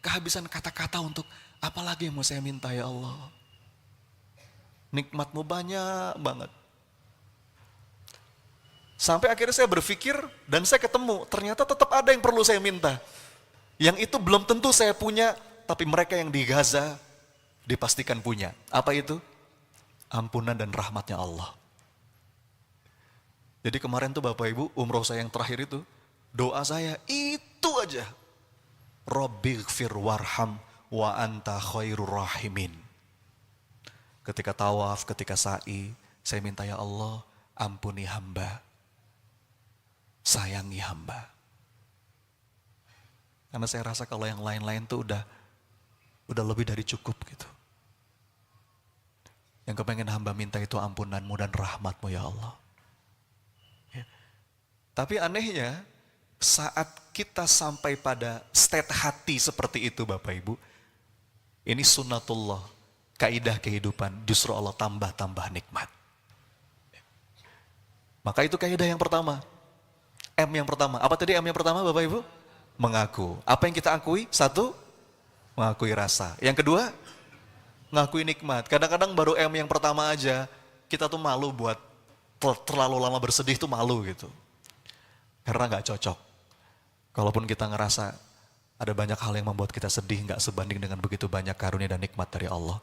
kehabisan kata-kata untuk apalagi yang mau saya minta ya Allah. Nikmatmu banyak banget. Sampai akhirnya saya berpikir dan saya ketemu, ternyata tetap ada yang perlu saya minta. Yang itu belum tentu saya punya, tapi mereka yang di Gaza dipastikan punya. Apa itu? Ampunan dan rahmatnya Allah. Jadi kemarin tuh Bapak Ibu, umroh saya yang terakhir itu, doa saya itu aja. Rabbighfir warham wa anta khairur rahimin. Ketika tawaf, ketika sa'i, saya minta ya Allah, ampuni hamba, sayangi hamba. Karena saya rasa kalau yang lain-lain tuh udah lebih dari cukup gitu. Yang kepengen hamba minta itu ampunanmu dan rahmatmu ya Allah. Ya. Tapi anehnya, saat kita sampai pada state hati seperti itu Bapak Ibu, ini sunnatullah, kaidah kehidupan, justru Allah tambah-tambah nikmat. Maka itu kaidah yang pertama. M yang pertama. Apa tadi M yang pertama Bapak Ibu? Mengaku. Apa yang kita akui? 1, mengakui rasa. Yang kedua, ngakui nikmat. Kadang-kadang baru M yang pertama aja, kita tuh malu buat terlalu lama bersedih tuh malu gitu. Karena gak cocok. Kalaupun kita ngerasa ada banyak hal yang membuat kita sedih, gak sebanding dengan begitu banyak karunia dan nikmat dari Allah.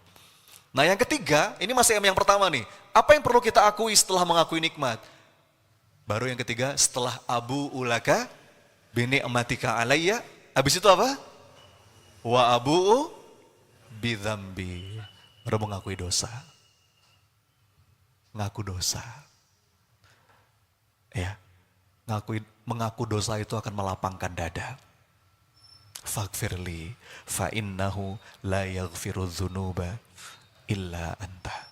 Nah yang ketiga, ini masih M yang pertama nih. Apa yang perlu kita akui setelah mengakui nikmat? Baru yang ketiga, setelah abu ulaka bini amatika alayya, habis itu apa? Wa abu'u bidzambi, baru mengakui dosa. Ngaku dosa. Ya, mengaku dosa itu akan melapangkan dada. Faghfirli fa innahu la yaghfiru dzunuba illa anta.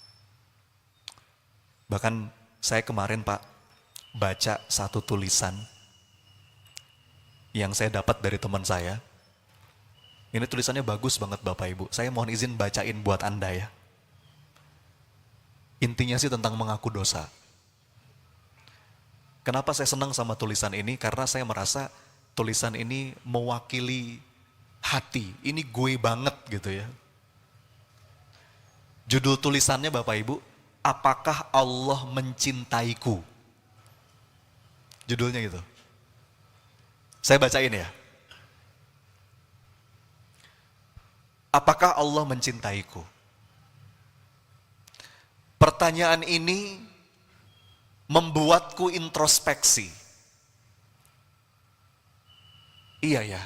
Bahkan saya kemarin Pak baca satu tulisan yang saya dapat dari teman saya. Ini tulisannya bagus banget Bapak Ibu. Saya mohon izin bacain buat Anda ya. Intinya sih tentang mengaku dosa. Kenapa saya senang sama tulisan ini? Karena saya merasa tulisan ini mewakili hati. Ini gue banget gitu ya. Judul tulisannya Bapak Ibu, apakah Allah mencintaiku? Judulnya gitu. Saya bacain ya. Apakah Allah mencintaiku? Pertanyaan ini membuatku introspeksi. Iya ya,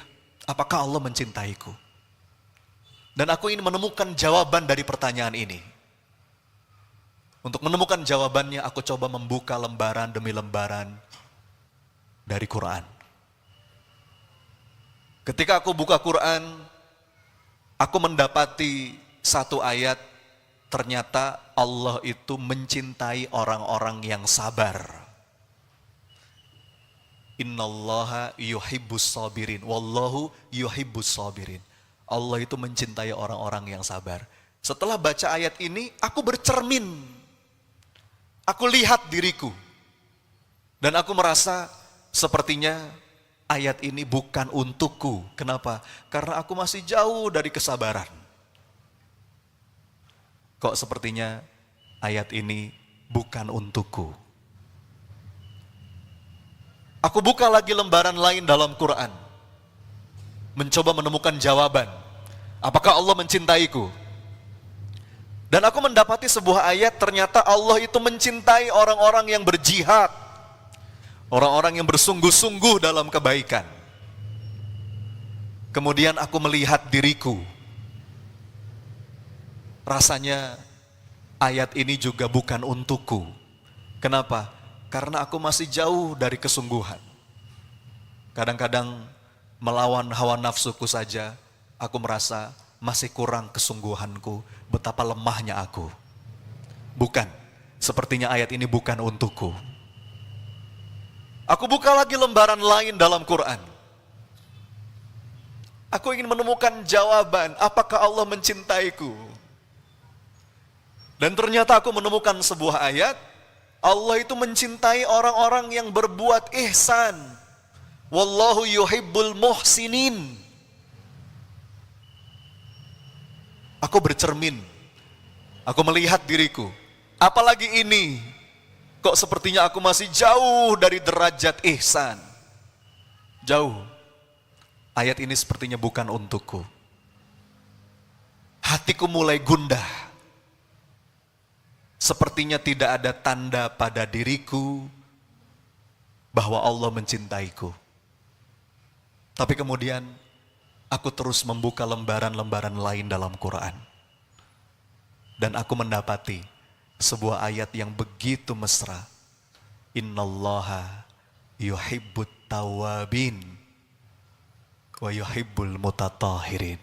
apakah Allah mencintaiku? Dan aku ingin menemukan jawaban dari pertanyaan ini. Untuk menemukan jawabannya, aku coba membuka lembaran demi lembaran dari Quran. Ketika aku buka Quran, aku mendapati satu ayat, ternyata Allah itu mencintai orang-orang yang sabar. Innallaha yuhibbus sabirin, wallahu yuhibbus sabirin. Allah itu mencintai orang-orang yang sabar. Setelah baca ayat ini, aku bercermin. Aku lihat diriku. Dan aku merasa sepertinya ayat ini bukan untukku. Kenapa? Karena aku masih jauh dari kesabaran. Kok sepertinya ayat ini bukan untukku. Aku buka lagi lembaran lain dalam Quran. Mencoba menemukan jawaban. Apakah Allah mencintaiku? Dan aku mendapati sebuah ayat, ternyata Allah itu mencintai orang-orang yang berjihad. Orang-orang yang bersungguh-sungguh dalam kebaikan. Kemudian aku melihat diriku. Rasanya ayat ini juga bukan untukku. Kenapa? Karena aku masih jauh dari kesungguhan. Kadang-kadang melawan hawa nafsuku saja, aku merasa masih kurang kesungguhanku, betapa lemahnya aku. Bukan, sepertinya ayat ini bukan untukku. Aku buka lagi lembaran lain dalam Quran. Aku ingin menemukan jawaban, apakah Allah mencintaiku? Dan ternyata aku menemukan sebuah ayat, Allah itu mencintai orang-orang yang berbuat ihsan. Wallahu yuhibbul muhsinin. Aku bercermin, aku melihat diriku. Apalagi ini, kok sepertinya aku masih jauh dari derajat ihsan. Jauh. Ayat ini sepertinya bukan untukku. Hatiku mulai gundah. Sepertinya tidak ada tanda pada diriku bahwa Allah mencintaiku. Tapi kemudian aku terus membuka lembaran-lembaran lain dalam Quran. Dan aku mendapati sebuah ayat yang begitu mesra. Innallaha yuhibbut tawabin wa yuhibbul mutatahirin.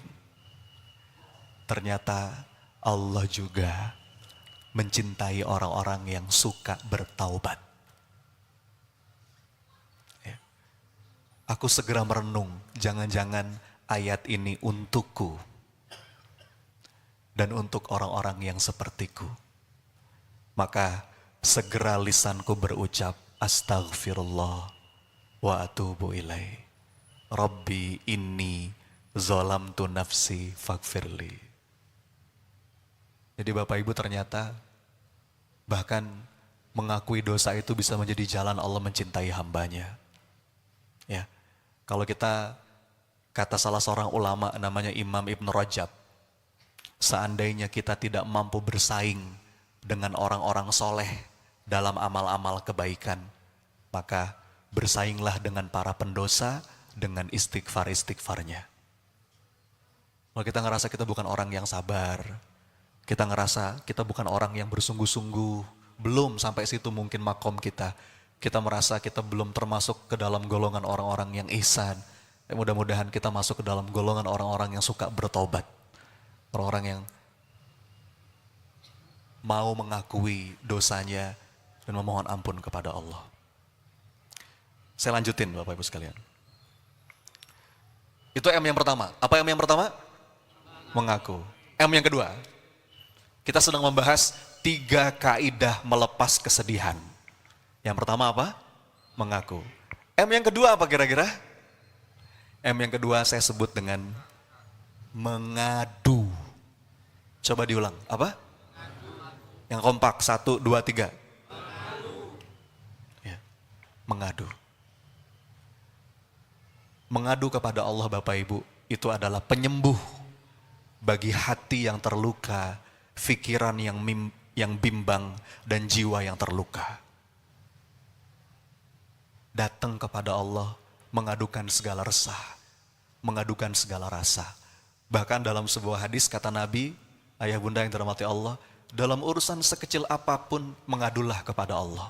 Ternyata Allah juga mencintai orang-orang yang suka bertaubat. Ya. Aku segera merenung, jangan-jangan ayat ini untukku dan untuk orang-orang yang sepertiku. Maka segera lisanku berucap, astaghfirullah wa atubu ilaih. Rabbi inni zolamtu nafsi faghfirli. Jadi Bapak Ibu, ternyata bahkan mengakui dosa itu bisa menjadi jalan Allah mencintai hambanya. Ya, kalau kita, kata salah seorang ulama namanya Imam Ibn Rajab, seandainya kita tidak mampu bersaing dengan orang-orang soleh dalam amal-amal kebaikan, maka bersainglah dengan para pendosa dengan istighfar-istighfarnya. Kalau kita ngerasa kita bukan orang yang sabar, kita ngerasa kita bukan orang yang bersungguh-sungguh, belum sampai situ mungkin makom kita. Kita merasa kita belum termasuk ke dalam golongan orang-orang yang ihsan. Mudah-mudahan kita masuk ke dalam golongan orang-orang yang suka bertobat. Orang-orang yang mau mengakui dosanya dan memohon ampun kepada Allah. Saya lanjutin Bapak Ibu sekalian. Itu M yang pertama. Apa M yang pertama? Mengaku. M yang kedua. Kita sedang membahas 3 kaidah melepas kesedihan. Yang pertama apa? Mengaku. M yang kedua apa kira-kira? M yang kedua saya sebut dengan mengadu. Coba diulang. Apa? Yang kompak. 1, 2, 3. Ya. Mengadu. Mengadu kepada Allah Bapak Ibu, itu adalah penyembuh bagi hati yang terluka, pikiran yang bimbang, dan jiwa yang terluka. Datang kepada Allah, mengadukan segala resah, mengadukan segala rasa. Bahkan dalam sebuah hadis kata Nabi, ayah bunda yang dirahmati Allah, dalam urusan sekecil apapun mengadulah kepada Allah.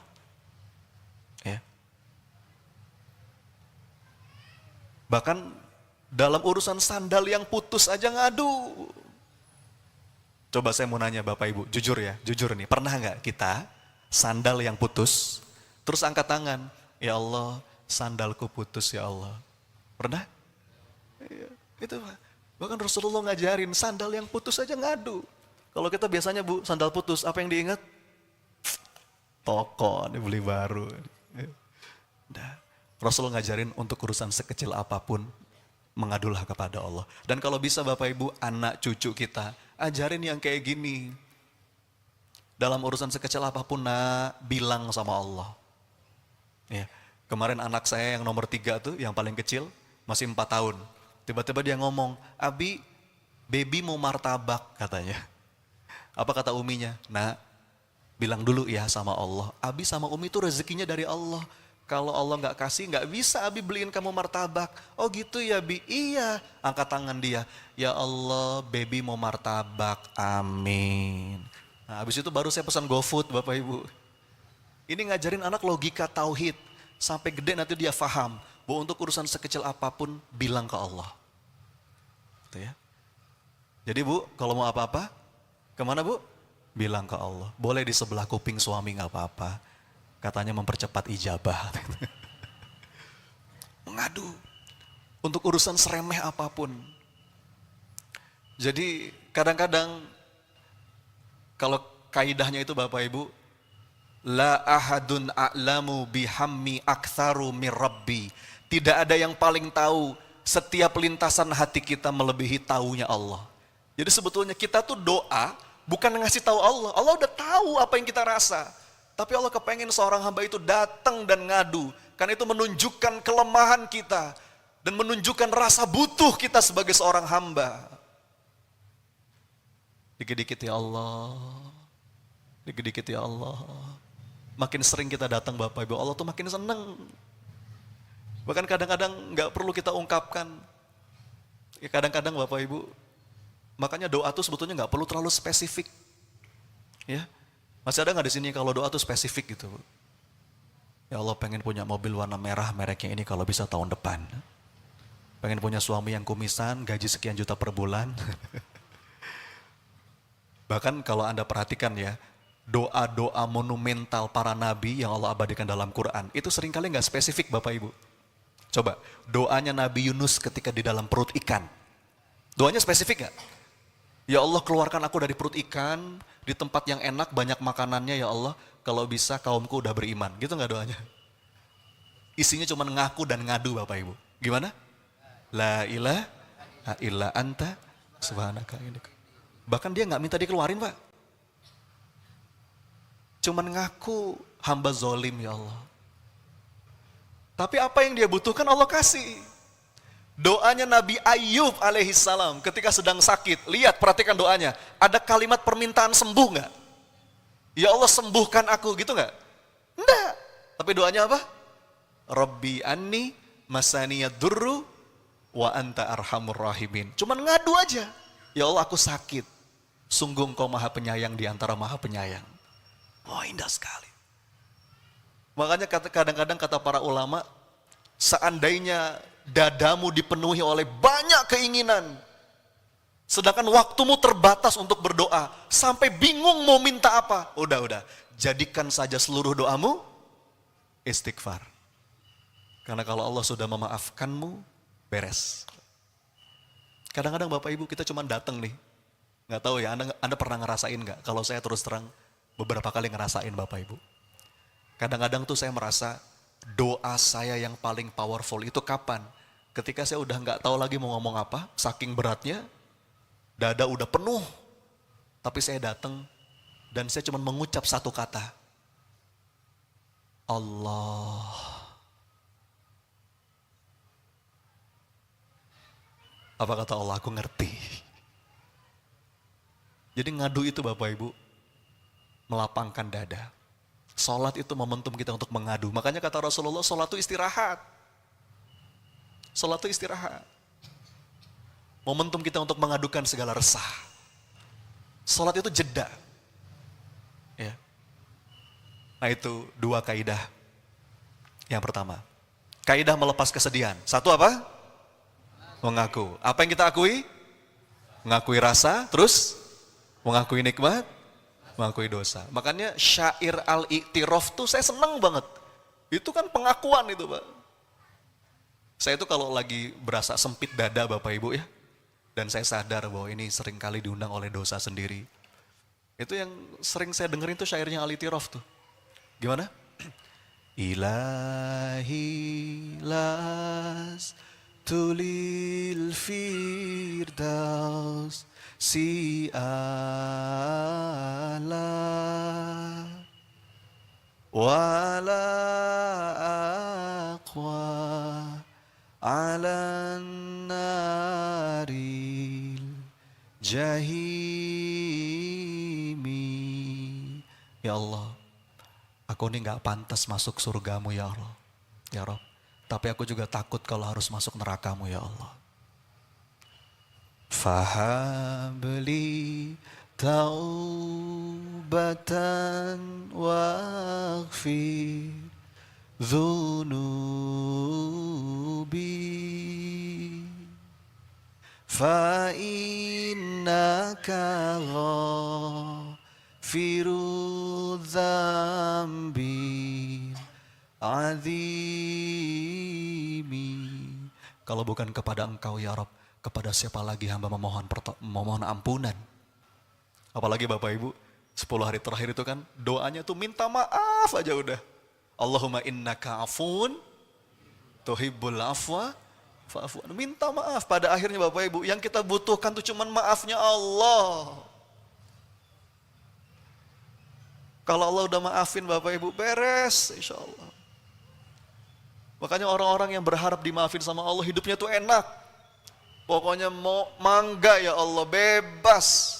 Ya. Bahkan dalam urusan sandal yang putus aja ngadu. Coba saya mau nanya Bapak Ibu, jujur ya, jujur nih, pernah nggak kita sandal yang putus, terus angkat tangan, ya Allah, sandalku putus ya Allah. Pernah? Iya, itu Pak. Bahkan Rasulullah ngajarin sandal yang putus aja ngadu. Kalau kita biasanya Bu, sandal putus, apa yang diingat? Toko, ini beli baru. Nah, Rasulullah ngajarin untuk urusan sekecil apapun, mengadulah kepada Allah. Dan kalau bisa Bapak Ibu, anak cucu kita, ajarin yang kayak gini. Dalam urusan sekecil apapun, nak, bilang sama Allah. Ya, kemarin anak saya yang nomor 3 tuh, yang paling kecil, masih 4 tahun. Tiba-tiba dia ngomong, Abi, baby mau martabak katanya. Apa kata uminya? Nah, bilang dulu ya sama Allah. Abi sama umi itu rezekinya dari Allah. Kalau Allah nggak kasih, nggak bisa Abi beliin kamu martabak. Oh gitu ya Bi? Iya. Angkat tangan dia. Ya Allah, baby mau martabak. Amin. Nah, habis itu baru saya pesan GoFood Bapak Ibu. Ini ngajarin anak logika tauhid. Sampai gede nanti dia faham bahwa untuk urusan sekecil apapun bilang ke Allah. Gitu ya. Jadi Bu, kalau mau apa-apa, kemana Bu? Bilang ke Allah. Boleh di sebelah kuping suami nggak apa-apa. Katanya mempercepat ijabah. Mengadu. Untuk urusan seremeh apapun. Jadi kadang-kadang kalau kaidahnya itu Bapak Ibu, la ahadun a'lamu bihammi aktsaru mir rabbi. Tidak ada yang paling tahu setiap lintasan hati kita melebihi taunya Allah. Jadi sebetulnya kita tuh doa bukan ngasih tahu Allah. Allah udah tahu apa yang kita rasa. Tapi Allah kepengen seorang hamba itu datang dan ngadu. Karena itu menunjukkan kelemahan kita. Dan menunjukkan rasa butuh kita sebagai seorang hamba. Dikit-dikit ya Allah. Dikit-dikit ya Allah. Makin sering kita datang Bapak Ibu, Allah tuh makin seneng. Bahkan kadang-kadang gak perlu kita ungkapkan. Ya kadang-kadang Bapak Ibu, makanya doa tuh sebetulnya gak perlu terlalu spesifik. Ya. Masih ada nggak di sini kalau doa tuh spesifik gitu? Ya Allah pengen punya mobil warna merah mereknya ini kalau bisa tahun depan. Pengen punya suami yang kumisan, gaji sekian juta per bulan. Bahkan kalau Anda perhatikan ya, doa-doa monumental para nabi yang Allah abadikan dalam Quran, itu seringkali nggak spesifik Bapak Ibu. Coba, doanya Nabi Yunus ketika di dalam perut ikan. Doanya spesifik nggak? Ya Allah keluarkan aku dari perut ikan, di tempat yang enak, banyak makanannya ya Allah, kalau bisa kaumku udah beriman. Gitu nggak doanya? Isinya cuma ngaku dan ngadu Bapak Ibu. Gimana? La ilaha illa anta subhanaka. Bahkan dia nggak minta dikeluarin Pak. Cuman ngaku hamba zolim ya Allah. Tapi apa yang dia butuhkan Allah kasih. Doanya Nabi Ayub alaihissalam ketika sedang sakit. Lihat, perhatikan doanya. Ada kalimat permintaan sembuh nggak? Ya Allah sembuhkan aku, gitu nggak? Enggak. Tapi doanya apa? Rabbi anni masaniyad durru wa anta arhamur rahimin. Cuman ngadu aja. Ya Allah aku sakit. Sungguh engkau maha penyayang di antara maha penyayang. Wah indah sekali. Makanya kadang-kadang kata para ulama, seandainya dadamu dipenuhi oleh banyak keinginan, sedangkan waktumu terbatas untuk berdoa, sampai bingung mau minta apa. Udah, jadikan saja seluruh doamu istighfar. Karena kalau Allah sudah memaafkanmu, beres. Kadang-kadang Bapak Ibu kita cuma datang nih, nggak tahu ya, Anda pernah ngerasain nggak? Kalau saya terus terang beberapa kali ngerasain Bapak Ibu. Kadang-kadang tuh saya merasa doa saya yang paling powerful itu kapan? Ketika saya udah nggak tahu lagi mau ngomong apa, saking beratnya, dada udah penuh. Tapi saya datang dan saya cuma mengucap satu kata. Allah. Apa kata Allah? Aku ngerti. Jadi ngadu itu Bapak Ibu, melapangkan dada. Sholat itu momentum kita untuk mengadu. Makanya kata Rasulullah, sholat itu istirahat. Sholat itu istirahat. momentum kita untuk mengadukan segala resah. Salat itu jeda. Ya. Nah itu 2 kaidah. Yang pertama, kaidah melepas kesedihan. 1 apa? Mengaku. Apa yang kita akui? Mengakui rasa, terus mengakui nikmat, mengakui dosa. Makanya syair al-i'tiraf tuh saya senang banget. Itu kan pengakuan itu, Pak. Saya itu kalau lagi berasa sempit dada Bapak Ibu ya, dan saya sadar bahwa ini sering kali diundang oleh dosa sendiri. Itu yang sering saya dengerin tuh syairnya al-i'tiraf tuh. Gimana? Ilahi las tulil firdaus si ala wala aqwa ala naril jahimi. Ya Allah, aku ini gak pantas masuk surgamu ya Allah, ya Rabb. Tapi aku juga takut kalau harus masuk nerakamu ya Allah. Fahabli taubatan waghfir dhunubi fa innaka ghafiru dzambi azimi. Kalau bukan kepada Engkau ya Rabb, kepada siapa lagi hamba memohon ampunan. Apalagi Bapak Ibu, 10 hari terakhir itu kan doanya tuh minta maaf aja udah. Allahumma innaka afun tuhibbul afwa fa'fu. Minta maaf. Pada akhirnya Bapak Ibu, yang kita butuhkan tuh cuman maafnya Allah. Kalau Allah udah maafin Bapak Ibu, beres insya Allah. Makanya orang-orang yang berharap dimaafin sama Allah, hidupnya tuh enak. Pokoknya mau mangga ya Allah, bebas.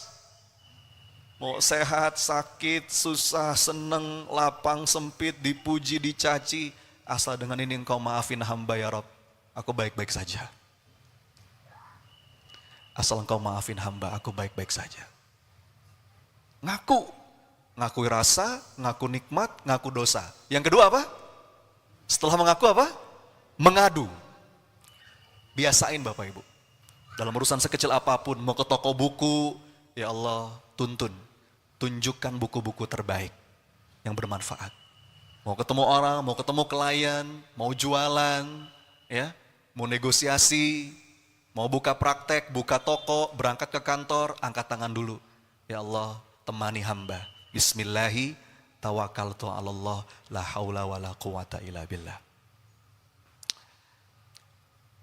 Mau sehat, sakit, susah, seneng, lapang, sempit, dipuji, dicaci. Asal dengan ini Engkau maafin hamba ya Rabb, aku baik-baik saja. Asal Engkau maafin hamba, aku baik-baik saja. Ngaku. Ngakui rasa, ngaku nikmat, ngaku dosa. Yang kedua apa? Setelah mengaku apa? Mengadu. Biasain Bapak Ibu. Dalam urusan sekecil apapun, mau ke toko buku, ya Allah tuntun. Tunjukkan buku-buku terbaik yang bermanfaat. Mau ketemu orang, mau ketemu klien, mau jualan, ya, mau negosiasi, mau buka praktek, buka toko, berangkat ke kantor, angkat tangan dulu. Ya Allah, temani hamba. Bismillahi tawakkaltu 'alallah la haula wala quwata illa billah.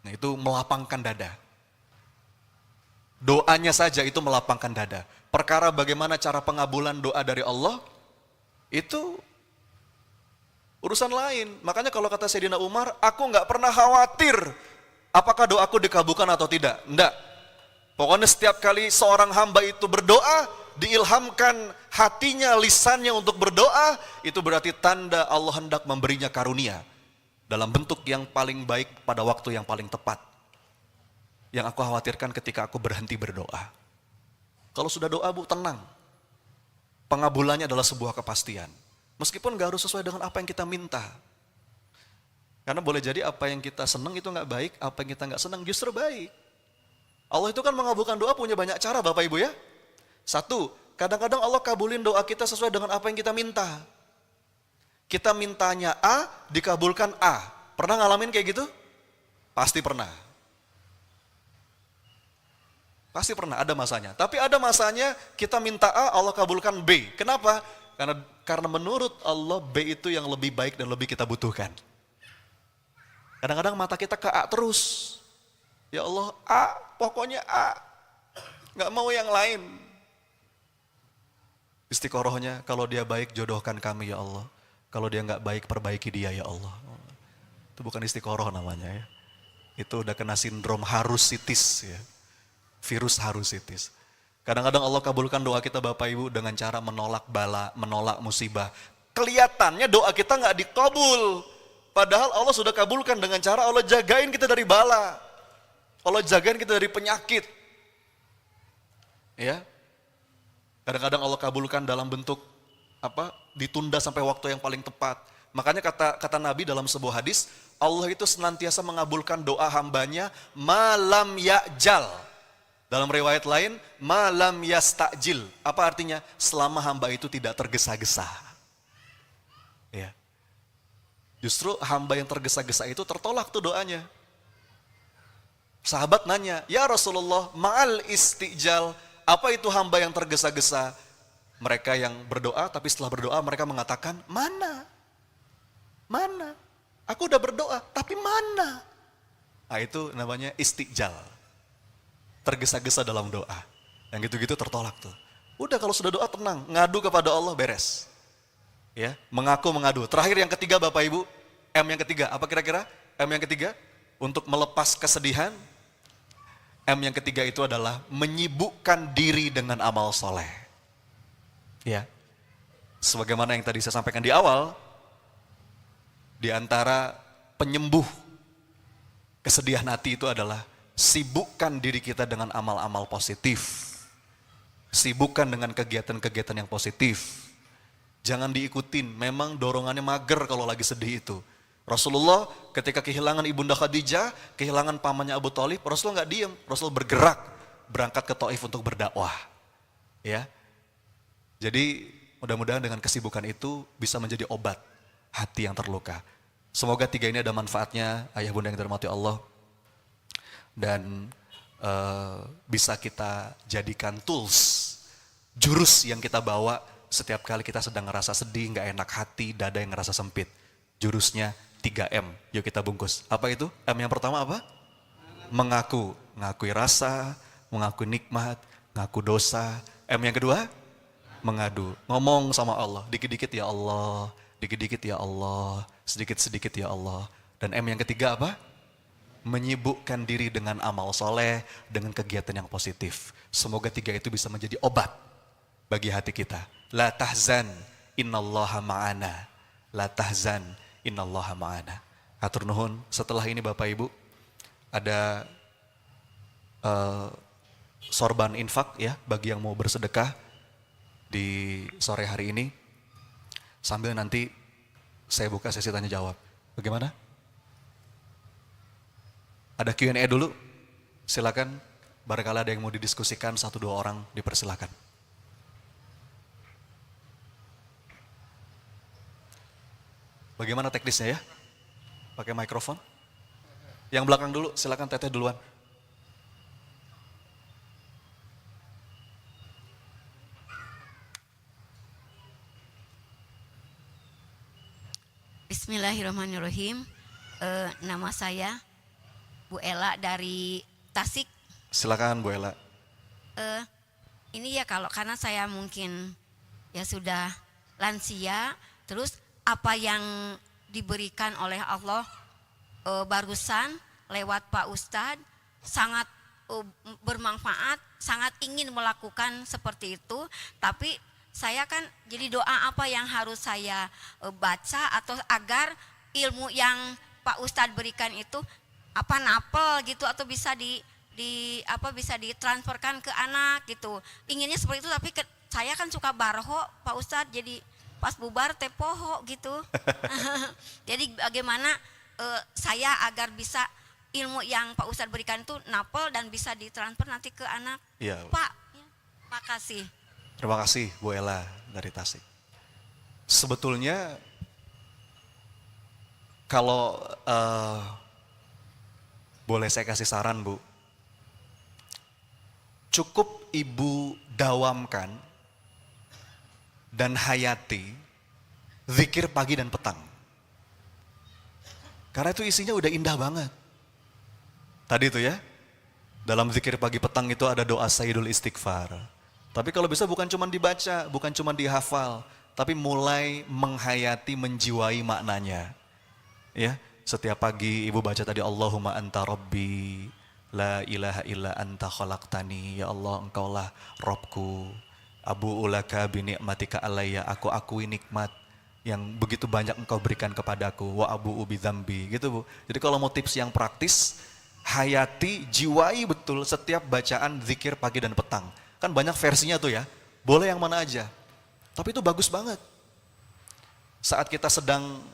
Nah, itu melapangkan dada. Doanya saja itu melapangkan dada. Perkara bagaimana cara pengabulan doa dari Allah, itu urusan lain. Makanya kalau kata Sayyidina Umar, aku nggak pernah khawatir apakah doaku dikabulkan atau tidak. Enggak. Pokoknya setiap kali seorang hamba itu berdoa, diilhamkan hatinya, lisannya untuk berdoa, itu berarti tanda Allah hendak memberinya karunia dalam bentuk yang paling baik pada waktu yang paling tepat. Yang aku khawatirkan ketika aku berhenti berdoa. Kalau sudah doa Bu, tenang. Pengabulannya adalah sebuah kepastian. Meskipun gak harus sesuai dengan apa yang kita minta. Karena boleh jadi apa yang kita senang itu gak baik, apa yang kita gak senang justru baik. Allah itu kan mengabulkan doa punya banyak cara Bapak Ibu ya. 1, kadang-kadang Allah kabulin doa kita sesuai dengan apa yang kita minta. Kita mintanya A, dikabulkan A. Pernah ngalamin kayak gitu? Pasti pernah. Pasti pernah, ada masanya. Tapi ada masanya kita minta A, Allah kabulkan B. Kenapa? Karena menurut Allah B itu yang lebih baik dan lebih kita butuhkan. Kadang-kadang mata kita ke A terus. Ya Allah, A, pokoknya A. Gak mau yang lain. Istiqorohnya, kalau dia baik jodohkan kami ya Allah. Kalau dia gak baik perbaiki dia ya Allah. Itu bukan istiqoroh namanya ya. Itu udah kena sindrom harusitis ya. Virus harusitis. Kadang-kadang Allah kabulkan doa kita Bapak Ibu dengan cara menolak bala, menolak musibah. Kelihatannya doa kita gak dikabul. Padahal Allah sudah kabulkan dengan cara Allah jagain kita dari bala. Allah jagain kita dari penyakit. Ya. Kadang-kadang Allah kabulkan dalam bentuk ditunda sampai waktu yang paling tepat. Makanya kata Nabi dalam sebuah hadis, Allah itu senantiasa mengabulkan doa hambanya malam ya'jal. Dalam riwayat lain, malam yastajil. Apa artinya? Selama hamba itu tidak tergesa-gesa. Ya. Justru hamba yang tergesa-gesa itu tertolak tuh doanya. Sahabat nanya, ya Rasulullah, ma'al istijal, apa itu hamba yang tergesa-gesa? Mereka yang berdoa, tapi setelah berdoa mereka mengatakan, mana? Mana? Aku udah berdoa, tapi mana? Nah itu namanya istijal. Tergesa-gesa dalam doa. Yang gitu-gitu tertolak tuh. Udah kalau sudah doa tenang, ngadu kepada Allah beres. Ya, mengaku mengadu. Terakhir yang ketiga Bapak Ibu, M yang ketiga, apa kira-kira? M yang ketiga, untuk melepas kesedihan, M yang ketiga itu adalah menyibukkan diri dengan amal soleh. Ya, sebagaimana yang tadi saya sampaikan di awal, di antara penyembuh kesedihan hati itu adalah sibukkan diri kita dengan amal-amal positif. Sibukkan dengan kegiatan-kegiatan yang positif. Jangan diikutin, memang dorongannya mager kalau lagi sedih itu. Rasulullah ketika kehilangan Ibunda Khadijah, kehilangan pamannya Abu Thalib, Rasulullah nggak diem, Rasul bergerak, berangkat ke Taif untuk berdakwah. Ya, jadi mudah-mudahan dengan kesibukan itu bisa menjadi obat hati yang terluka. Semoga tiga ini ada manfaatnya, ayah bunda yang dirahmati Allah. Dan bisa kita jadikan tools, jurus yang kita bawa setiap kali kita sedang ngerasa sedih, gak enak hati, dada yang ngerasa sempit. Jurusnya 3M, yuk kita bungkus. Apa itu? M yang pertama apa? Mengaku, ngakui rasa, mengakui nikmat, ngaku dosa. M yang kedua? Mengadu, ngomong sama Allah, dikit-dikit ya Allah, dikit-dikit ya Allah, sedikit-sedikit ya Allah. Dan M yang ketiga apa? Menyibukkan diri dengan amal soleh, dengan kegiatan yang positif. Semoga tiga itu bisa menjadi obat bagi hati kita. La tahzan, innallaha ma'ana. La tahzan, innallaha ma'ana. Atur nuhun, setelah ini Bapak Ibu, ada sorban infak ya, bagi yang mau bersedekah di sore hari ini. Sambil nanti saya buka sesi tanya jawab. Bagaimana? Ada Q&A dulu, silakan. Barangkali ada yang mau didiskusikan, 1-2 orang dipersilakan. Bagaimana teknisnya ya? Pakai mikrofon? Yang belakang dulu, silakan Teteh duluan. Bismillahirrahmanirrahim. Nama saya Bu Ella dari Tasik. Silakan Bu Ella. Ini ya karena saya mungkin ya sudah lansia, terus apa yang diberikan oleh Allah barusan lewat Pak Ustadz sangat bermanfaat, sangat ingin melakukan seperti itu, tapi saya kan jadi doa apa yang harus saya baca atau agar ilmu yang Pak Ustadz berikan itu napel gitu atau bisa bisa ditransferkan ke anak gitu. Inginnya seperti itu, tapi saya kan suka barho Pak Ustadz, jadi pas bubar teh poho gitu. Jadi bagaimana saya agar bisa ilmu yang Pak Ustadz berikan itu napel dan bisa ditransfer nanti ke anak. Ya, Pak, ya, makasih. Terima kasih Bu Ella dari Tasik. Sebetulnya kalau boleh saya kasih saran Bu, cukup Ibu dawamkan dan hayati zikir pagi dan petang. Karena itu isinya udah indah banget. Tadi itu ya, dalam zikir pagi petang itu ada doa Sayyidul Istighfar. Tapi kalau bisa bukan cuma dibaca, bukan cuma dihafal, tapi mulai menghayati, menjiwai maknanya. Ya, setiap pagi Ibu baca tadi Allahumma anta rabbi, la ilaha illa anta khalaqtani, ya Allah engkaulah Robku, abu'u laka bi ni'matika alayya, aku akui nikmat yang begitu banyak engkau berikan kepadaku, wa abu'u bi dzambi, gitu Bu. Jadi kalau mau tips yang praktis, hayati, jiwai betul setiap bacaan zikir pagi dan petang. Kan banyak versinya tuh ya, boleh yang mana aja. Tapi itu bagus banget. Saat kita sedang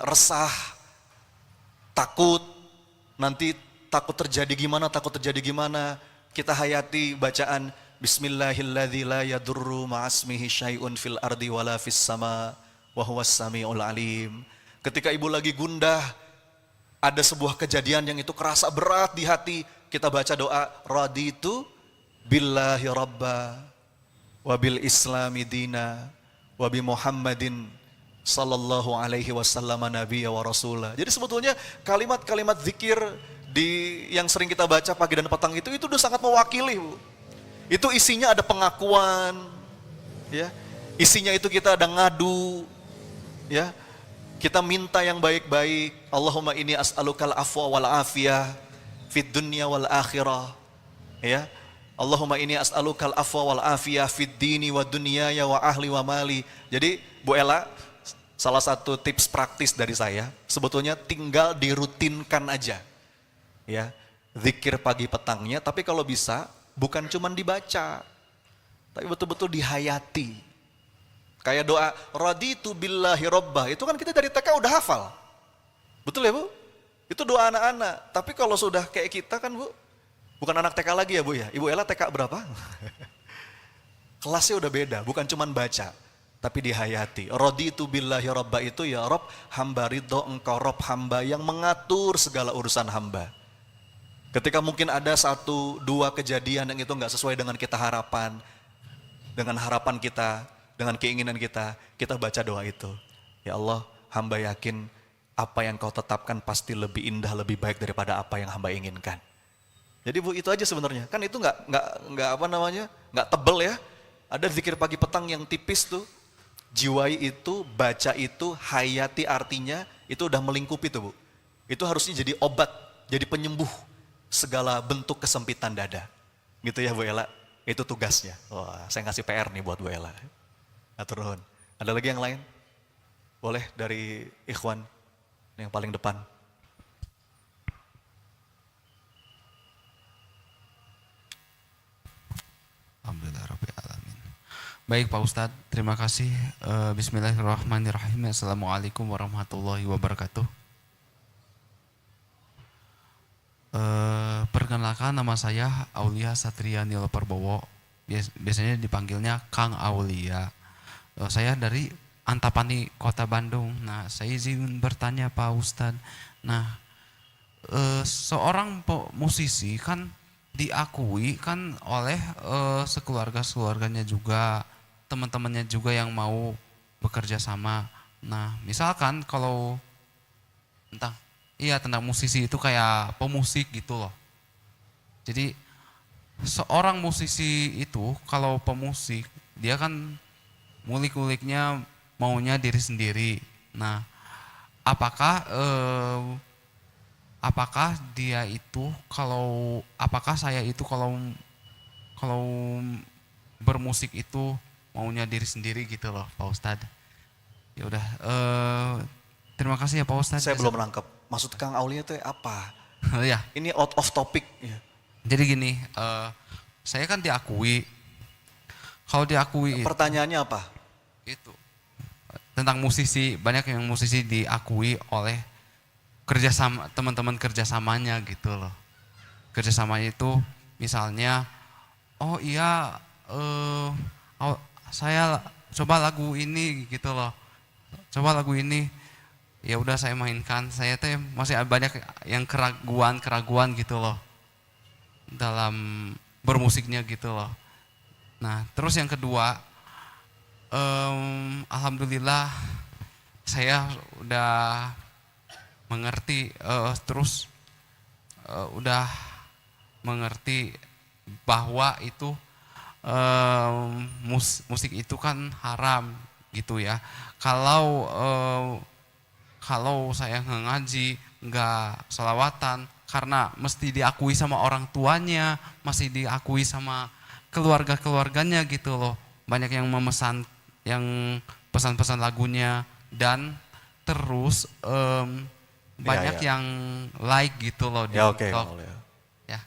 resah, takut, nanti takut terjadi gimana, kita hayati bacaan Bismillahilladzi la yadurru ma'asmihi syai'un fil ardi wala fis sama wa huwas samiul alim. Ketika ibu lagi gundah, ada sebuah kejadian yang itu kerasa berat di hati, kita baca doa raditu billahi rabba wa bil islami dina wa bi Muhammadin sallallahu alaihi wasallam nabiyya wa rasulah. Jadi sebetulnya kalimat-kalimat zikir yang sering kita baca pagi dan petang itu udah sangat mewakili, Bu. Itu isinya ada pengakuan, ya. Isinya itu kita ada ngadu, ya. Kita minta yang baik-baik. Allahumma inni as'alukal afwa wal afiyah fid dunya wal akhirah. Ya. Allahumma inni as'alukal afwa wal afiyah fid dini wa dunyaya wa ahli wa mali. Jadi Bu Ella, salah satu tips praktis dari saya, sebetulnya tinggal dirutinkan aja. Ya, zikir pagi petangnya, tapi kalau bisa bukan cuman dibaca, tapi betul-betul dihayati. Kayak doa raditu billahi robba, itu kan kita dari TK udah hafal. Betul ya Bu? Itu doa anak-anak. Tapi kalau sudah kayak kita kan Bu, bukan anak TK lagi ya Bu ya. Ibu Ella TK berapa? Kelasnya udah beda, bukan cuman baca, tapi dihayati. Raditu billahi robba itu ya Rob, hamba ridho engkau Rob hamba yang mengatur segala urusan hamba. Ketika mungkin ada 1-2 kejadian yang itu nggak sesuai dengan kita harapan, dengan harapan kita, dengan keinginan kita baca doa itu. Ya Allah, hamba yakin apa yang kau tetapkan pasti lebih indah, lebih baik daripada apa yang hamba inginkan. Jadi Bu, itu aja sebenarnya. Kan itu nggak tebel ya. Ada zikir pagi petang yang tipis tuh. Jiwai itu, baca itu, hayati artinya, itu udah melingkupi tuh Bu. Itu harusnya jadi obat, jadi penyembuh segala bentuk kesempitan dada. Gitu ya Bu Ella, itu tugasnya. Wah, saya ngasih PR nih buat Bu Ella. Atur nuhun. Ada lagi yang lain? Boleh dari Ikhwan yang paling depan. Alhamdulillahirrahmanirrahim. Baik Pak Ustadz, terima kasih. Bismillahirrahmanirrahim. Assalamualaikum warahmatullahi wabarakatuh. Perkenalkan, nama saya Aulia Satria Nilo Perbowo. Biasanya dipanggilnya Kang Aulia. Saya dari Antapani, Kota Bandung. Nah, saya izin bertanya Pak Ustadz. Nah, seorang musisi kan diakui kan oleh sekeluarganya juga, teman-temannya juga yang mau bekerja sama. Nah, misalkan kalau tentang musisi itu kayak pemusik gitu loh. Jadi seorang musisi itu kalau pemusik, dia kan ngulik-nguliknya maunya diri sendiri. Nah, apakah saya itu kalau bermusik itu maunya diri sendiri gitu loh Pak Ustadz. Ya udah, terima kasih ya Pak Ustadz. Saya belum nangkep, maksud Kang Aulia itu apa? Ya. Ini out of topic. Ya. Jadi gini, saya kan diakui. Kalau diakui pertanyaannya apa? Itu tentang musisi, banyak yang musisi diakui oleh kerjasama, teman-teman kerjasamanya gitu loh. Kerjasamanya itu misalnya, oh iya, saya coba lagu ini gitu loh, coba lagu ini, ya udah saya mainkan. Saya teh masih banyak yang keraguan gitu loh dalam bermusiknya gitu loh. Nah, terus yang kedua, alhamdulillah saya udah mengerti, udah mengerti bahwa itu musik itu kan haram gitu ya. Kalau saya ngaji, nggak sholawatan, karena mesti diakui sama orang tuanya, masih diakui sama keluarganya gitu loh. Banyak yang memesan, yang pesan-pesan lagunya, dan terus banyak ya. yang like gitu loh di Ya oke, TikTok. Kang Aulia. Ya.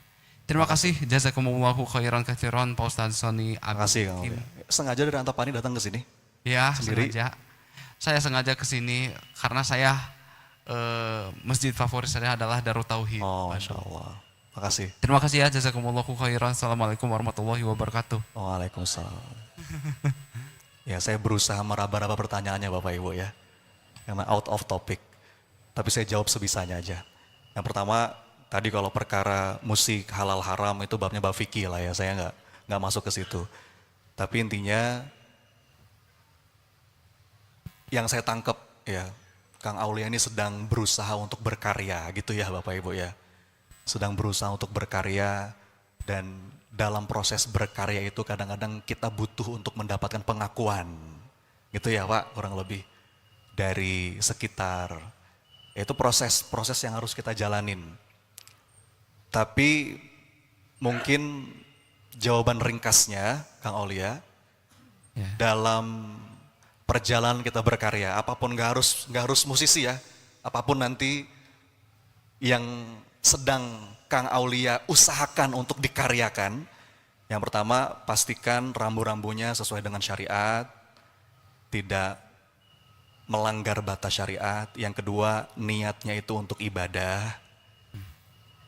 Terima kasih jazakumullahu khairan katsiran Pak Ustadz Sony Makasih Kang Abidin. Aulia. Sengaja dari Antapani datang ke sini? Ya, Sendiri? sengaja. Saya sengaja ke sini karena saya masjid favorit saya adalah Darut Tauhid. Oh, Masya Allah. Makasih. Terima kasih ya jazakumullahu khairan. Assalamualaikum warahmatullahi wabarakatuh. Waalaikumsalam. Ya, saya berusaha meraba-raba pertanyaannya Bapak Ibu ya. Karena out of topic. Tapi saya jawab sebisanya aja. Yang pertama, tadi kalau perkara musik halal haram itu babnya bab fikih lah ya. Saya nggak masuk ke situ. Tapi intinya yang saya tangkap ya, Kang Aulia ini sedang berusaha untuk berkarya gitu ya Bapak Ibu ya. Sedang berusaha untuk berkarya dan dalam proses berkarya itu kadang-kadang kita butuh untuk mendapatkan pengakuan. Gitu ya Pak, kurang lebih dari sekitar. Itu proses yang harus kita jalanin. Tapi mungkin jawaban ringkasnya Kang Aulia Ya. dalam perjalanan kita berkarya, apapun nggak harus musisi ya, apapun nanti yang sedang Kang Aulia usahakan untuk dikaryakan, yang pertama pastikan rambu-rambunya sesuai dengan syariat, tidak melanggar batas syariat. Yang kedua niatnya itu untuk ibadah,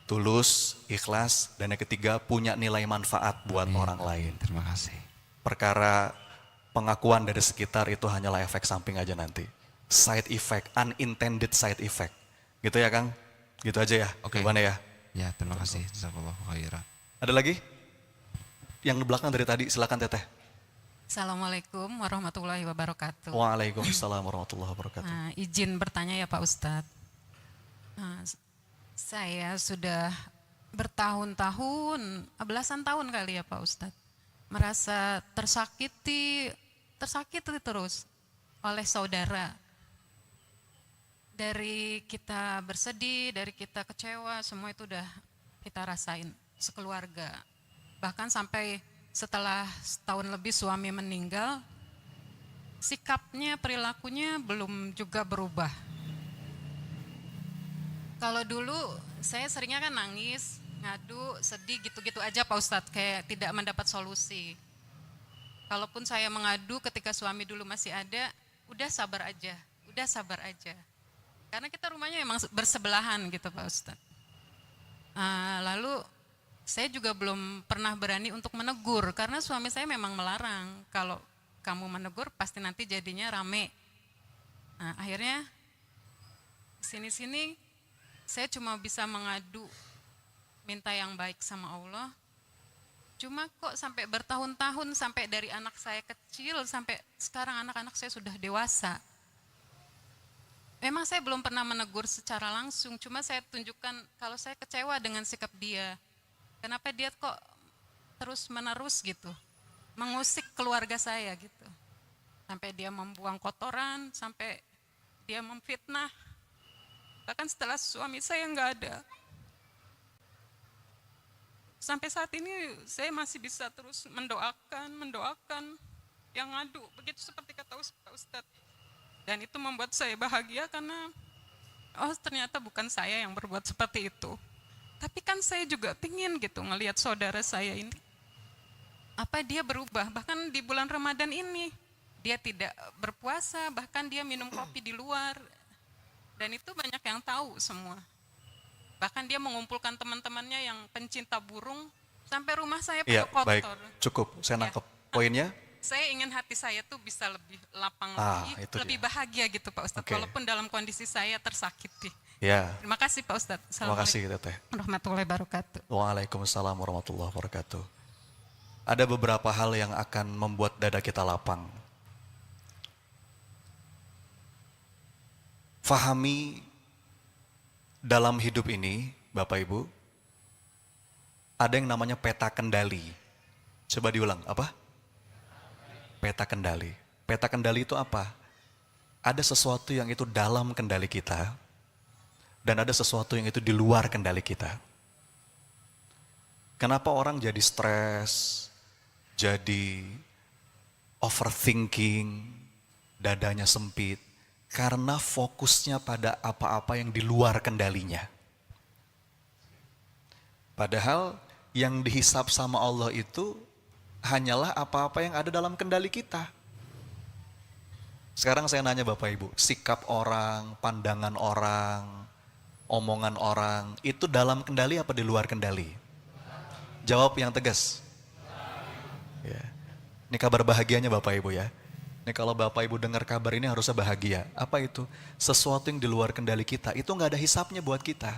tulus, ikhlas, dan yang ketiga punya nilai manfaat buat orang lain. Terima kasih. Perkara pengakuan dari sekitar itu hanyalah efek samping aja nanti. Side effect, unintended side effect. Gitu ya Kang? Gitu aja ya, Oke. jawabannya ya. Ya, terima kasih. Jazakallahu khairan. Ada lagi? Yang di belakang dari tadi, silakan Teteh. Assalamualaikum warahmatullahi wabarakatuh. Waalaikumsalam warahmatullahi wabarakatuh. Izin bertanya ya Pak Ustadz. Saya sudah bertahun-tahun, belasan tahun kali ya Pak Ustadz, merasa tersakiti terus oleh saudara. Dari kita bersedih, dari kita kecewa, semua itu udah kita rasain sekeluarga. Bahkan sampai setelah setahun lebih suami meninggal, sikapnya, perilakunya belum juga berubah. Kalau dulu saya seringnya kan nangis, ngadu, sedih gitu-gitu aja Pak Ustadz, kayak tidak mendapat solusi. Kalaupun saya mengadu ketika suami dulu masih ada, udah sabar aja. Karena kita rumahnya emang bersebelahan gitu Pak Ustadz. Lalu saya juga belum pernah berani untuk menegur, karena suami saya memang melarang. Kalau kamu menegur pasti nanti jadinya rame. Akhirnya sini-sini saya cuma bisa mengadu, minta yang baik sama Allah. Cuma kok sampai bertahun-tahun, sampai dari anak saya kecil sampai sekarang anak-anak saya sudah dewasa. Memang saya belum pernah menegur secara langsung, cuma saya tunjukkan kalau saya kecewa dengan sikap dia. Kenapa dia kok terus-menerus gitu, mengusik keluarga saya gitu. Sampai dia membuang kotoran, sampai dia memfitnah. Bahkan setelah suami saya nggak ada. Sampai saat ini saya masih bisa terus mendoakan yang ngadu. Begitu seperti kata Pak Ustadz. Dan itu membuat saya bahagia karena ternyata bukan saya yang berbuat seperti itu. Tapi kan saya juga pingin gitu ngelihat saudara saya ini. Apa dia berubah, bahkan di bulan Ramadan ini. Dia tidak berpuasa, bahkan dia minum kopi di luar. Dan itu banyak yang tahu semua. Bahkan dia mengumpulkan teman-temannya yang pencinta burung, sampai rumah saya Iya, penuh baik, kotor. cukup. Saya Ya. nangkep poinnya. Saya ingin hati saya tuh bisa lebih lapang, Itu lebih dia. bahagia gitu Pak Ustadz, Oke. walaupun dalam kondisi saya tersakiti. Ya, Terima kasih Pak Ustadz. terima kasih Teteh. Warahmatullahi wabarakatuh. Waalaikumsalam warahmatullahi wabarakatuh. Ada beberapa hal yang akan membuat dada kita lapang. Fahami dalam hidup ini, Bapak Ibu, ada yang namanya peta kendali. Coba diulang, apa? Peta kendali. Peta kendali itu apa? Ada sesuatu yang itu dalam kendali kita, dan ada sesuatu yang itu di luar kendali kita. Kenapa orang jadi stres, jadi overthinking, dadanya sempit? Karena fokusnya pada apa-apa yang di luar kendalinya. Padahal yang dihisap sama Allah itu hanyalah apa-apa yang ada dalam kendali kita. Sekarang saya nanya Bapak Ibu, sikap orang, pandangan orang, omongan orang, itu dalam kendali apa di luar kendali? Jawab yang tegas. Ya. Ini kabar bahagianya Bapak Ibu ya. Ini kalau Bapak Ibu dengar kabar ini harusnya bahagia. Apa itu? Sesuatu yang di luar kendali kita, itu nggak ada hisapnya buat kita.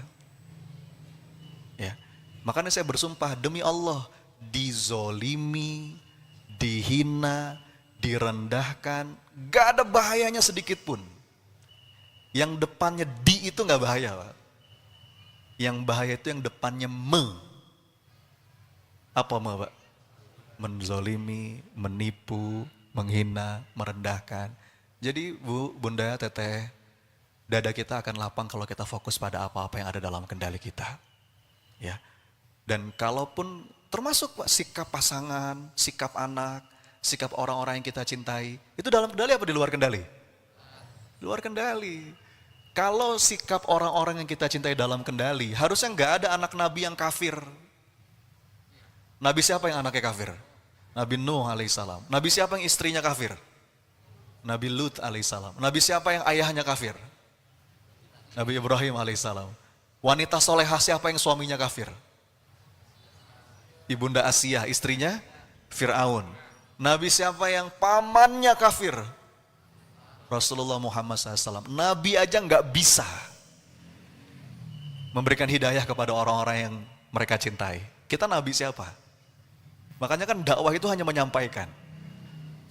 Ya. Makanya saya bersumpah, demi Allah, dizolimi, dihina, direndahkan, gak ada bahayanya sedikit pun. Yang depannya di itu gak bahaya, Pak. Yang bahaya itu yang depannya me. Apa me, Pak? Menzolimi, menipu, menghina, merendahkan. Jadi Bu, Bunda, Teteh, dada kita akan lapang kalau kita fokus pada apa-apa yang ada dalam kendali kita. Ya. Dan kalaupun termasuk Pak, sikap pasangan, sikap anak, sikap orang-orang yang kita cintai, itu dalam kendali apa di luar kendali? Luar kendali. Kalau sikap orang-orang yang kita cintai dalam kendali, harusnya nggak ada anak Nabi yang kafir. Nabi siapa yang anaknya kafir? Nabi Nuh alaihissalam. Nabi siapa yang istrinya kafir? Nabi Lut alaihissalam. Nabi siapa yang ayahnya kafir? Nabi Ibrahim alaihissalam. Wanita solehah siapa yang suaminya kafir? Ibunda Asiyah, istrinya Fir'aun. Nabi siapa yang pamannya kafir? Rasulullah Muhammad SAW. Nabi aja nggak bisa memberikan hidayah kepada orang-orang yang mereka cintai. Kita Nabi siapa? Makanya kan dakwah itu hanya menyampaikan.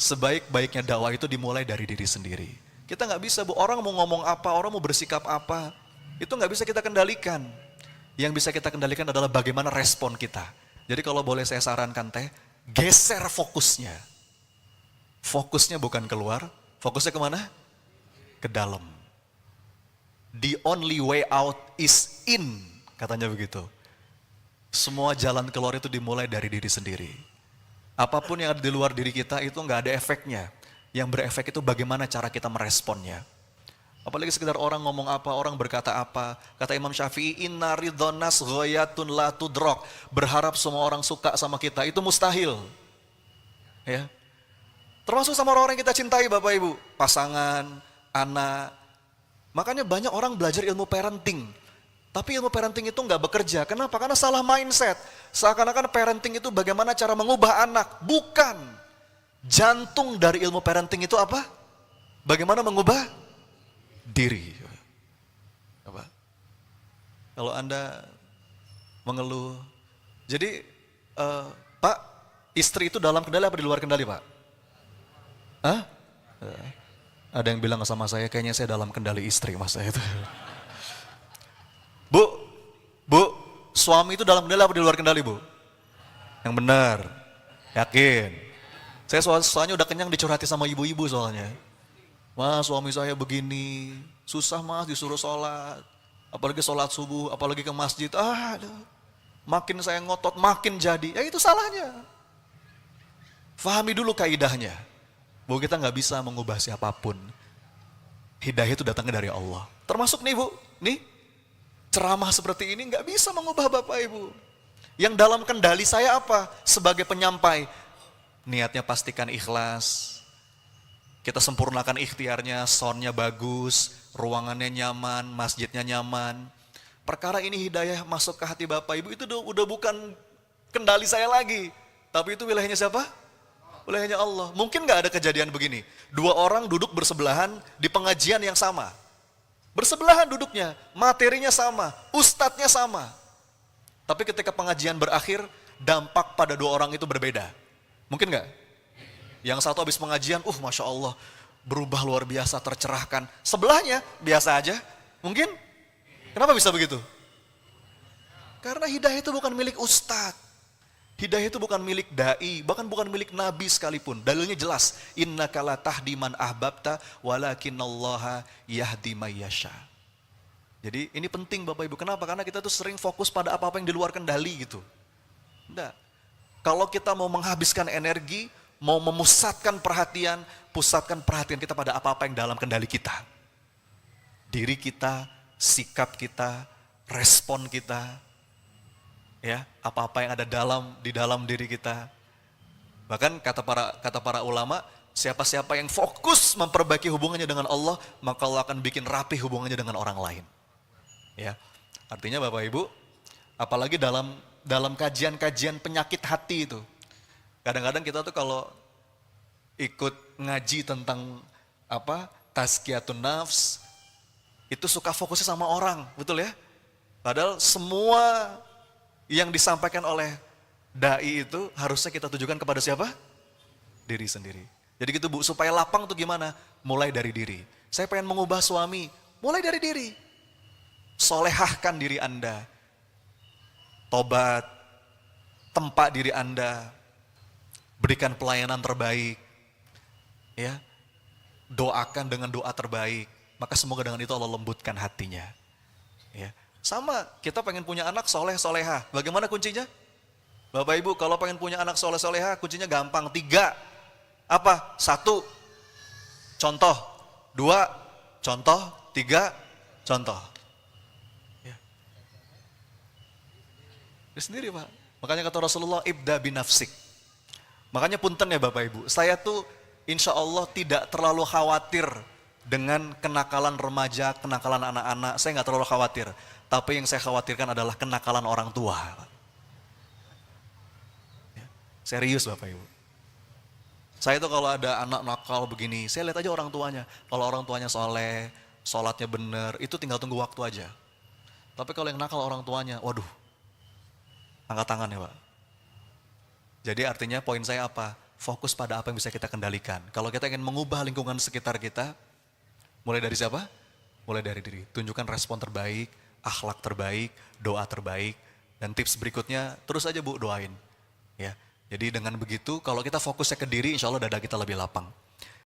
Sebaik-baiknya dakwah itu dimulai dari diri sendiri. Kita nggak bisa, Bu, orang mau ngomong apa, orang mau bersikap apa, itu nggak bisa kita kendalikan. Yang bisa kita kendalikan adalah bagaimana respon kita. Jadi kalau boleh saya sarankan Teh, geser fokusnya. Fokusnya bukan keluar, fokusnya kemana? Ke dalam. The only way out is in, katanya begitu. Semua jalan keluar itu dimulai dari diri sendiri. Apapun yang ada di luar diri kita itu nggak ada efeknya. Yang berefek itu bagaimana cara kita meresponnya. Apalagi sekedar orang ngomong apa, orang berkata apa. Kata Imam Syafi'i, inna ridhon nas ghayatun la tudrok. Berharap semua orang suka sama kita, itu mustahil. Ya. Termasuk sama orang-orang yang kita cintai Bapak Ibu. Pasangan, anak. Makanya banyak orang belajar ilmu parenting. Tapi ilmu parenting itu nggak bekerja. Kenapa? Karena salah mindset. Seakan-akan parenting itu bagaimana cara mengubah anak. Bukan. Jantung dari ilmu parenting itu apa? Bagaimana mengubah diri. Apa? Kalau Anda mengeluh. Jadi, Pak, istri itu dalam kendali apa di luar kendali, Pak? Hah? Ada yang bilang sama saya, kayaknya saya dalam kendali istri, mas saya itu. Bu, suami itu dalam kendali apa di luar kendali, Bu? Yang benar, yakin. Saya soalnya udah kenyang dicurhati sama ibu-ibu soalnya. Mas, suami saya begini, susah mas disuruh sholat. Apalagi sholat subuh, apalagi ke masjid. Makin saya ngotot, makin jadi. Ya itu salahnya. Fahami dulu kaidahnya. Bahwa kita nggak bisa mengubah siapapun. Hidayah itu datangnya dari Allah. Termasuk nih Bu, nih. Ceramah seperti ini nggak bisa mengubah Bapak Ibu. Yang dalam kendali saya apa? Sebagai penyampai, niatnya pastikan ikhlas. Kita sempurnakan ikhtiarnya, soundnya bagus, ruangannya nyaman, masjidnya nyaman. Perkara ini hidayah masuk ke hati Bapak Ibu itu udah bukan kendali saya lagi. Tapi itu wilayahnya siapa? Wilayahnya Allah. Mungkin nggak ada kejadian begini. Dua orang duduk bersebelahan di pengajian yang sama. Bersebelahan duduknya, materinya sama, ustadznya sama. Tapi ketika pengajian berakhir, dampak pada dua orang itu berbeda. Mungkin nggak? Yang satu habis pengajian, Masya Allah, berubah luar biasa, tercerahkan. Sebelahnya, biasa aja. Mungkin? Kenapa bisa begitu? Karena hidayah itu bukan milik ustadz. Hidayah itu bukan milik da'i, bahkan bukan milik nabi sekalipun. Dalilnya jelas, innaka la tahdi man ahbabta walakinallaha yahdi may yasha. Jadi ini penting Bapak Ibu. Kenapa? Karena kita tuh sering fokus pada apa-apa yang di luar kendali gitu. Enggak. Kalau kita mau menghabiskan energi, mau memusatkan perhatian, pusatkan perhatian kita pada apa-apa yang dalam kendali kita. diri kita, sikap kita, respon kita, ya, apa-apa yang ada di dalam diri kita. Bahkan kata para ulama, siapa-siapa yang fokus memperbaiki hubungannya dengan Allah, maka Allah akan bikin rapi hubungannya dengan orang lain. Ya, artinya Bapak Ibu, apalagi dalam kajian-kajian penyakit hati itu, kadang-kadang kita tuh kalau ikut ngaji tentang tazkiyatun nafs, itu suka fokusnya sama orang, betul ya? Padahal semua yang disampaikan oleh dai itu harusnya kita tujukan kepada siapa? Diri sendiri. Jadi gitu Bu, supaya lapang tuh gimana? Mulai dari diri. Saya pengen mengubah suami, mulai dari diri. Solehahkan diri Anda. Tobat, tempat diri Anda. Berikan pelayanan terbaik. Ya. Doakan dengan doa terbaik. Maka semoga dengan itu Allah lembutkan hatinya. Ya. Sama, kita pengen punya anak soleh soleha. Bagaimana kuncinya? Bapak Ibu, kalau pengen punya anak soleh soleha, kuncinya gampang. 3. Apa? 1. Contoh. 2. Contoh. 3. Contoh. Ya. Dia sendiri Pak. Makanya kata Rasulullah, ibda binafsik. Makanya punten ya Bapak Ibu, saya tuh insya Allah tidak terlalu khawatir dengan kenakalan remaja, kenakalan anak-anak, saya nggak terlalu khawatir. Tapi yang saya khawatirkan adalah kenakalan orang tua. Ya, serius Bapak Ibu. Saya tuh kalau ada anak nakal begini, saya lihat aja orang tuanya. Kalau orang tuanya soleh, sholatnya bener, itu tinggal tunggu waktu aja. Tapi kalau yang nakal orang tuanya, waduh, angkat tangan ya Pak. Jadi artinya poin saya apa? Fokus pada apa yang bisa kita kendalikan. Kalau kita ingin mengubah lingkungan sekitar kita, mulai dari siapa? Mulai dari diri. Tunjukkan respon terbaik, akhlak terbaik, doa terbaik, dan tips berikutnya terus aja Bu doain. Ya. Jadi dengan begitu, kalau kita fokusnya ke diri, insya Allah dada kita lebih lapang.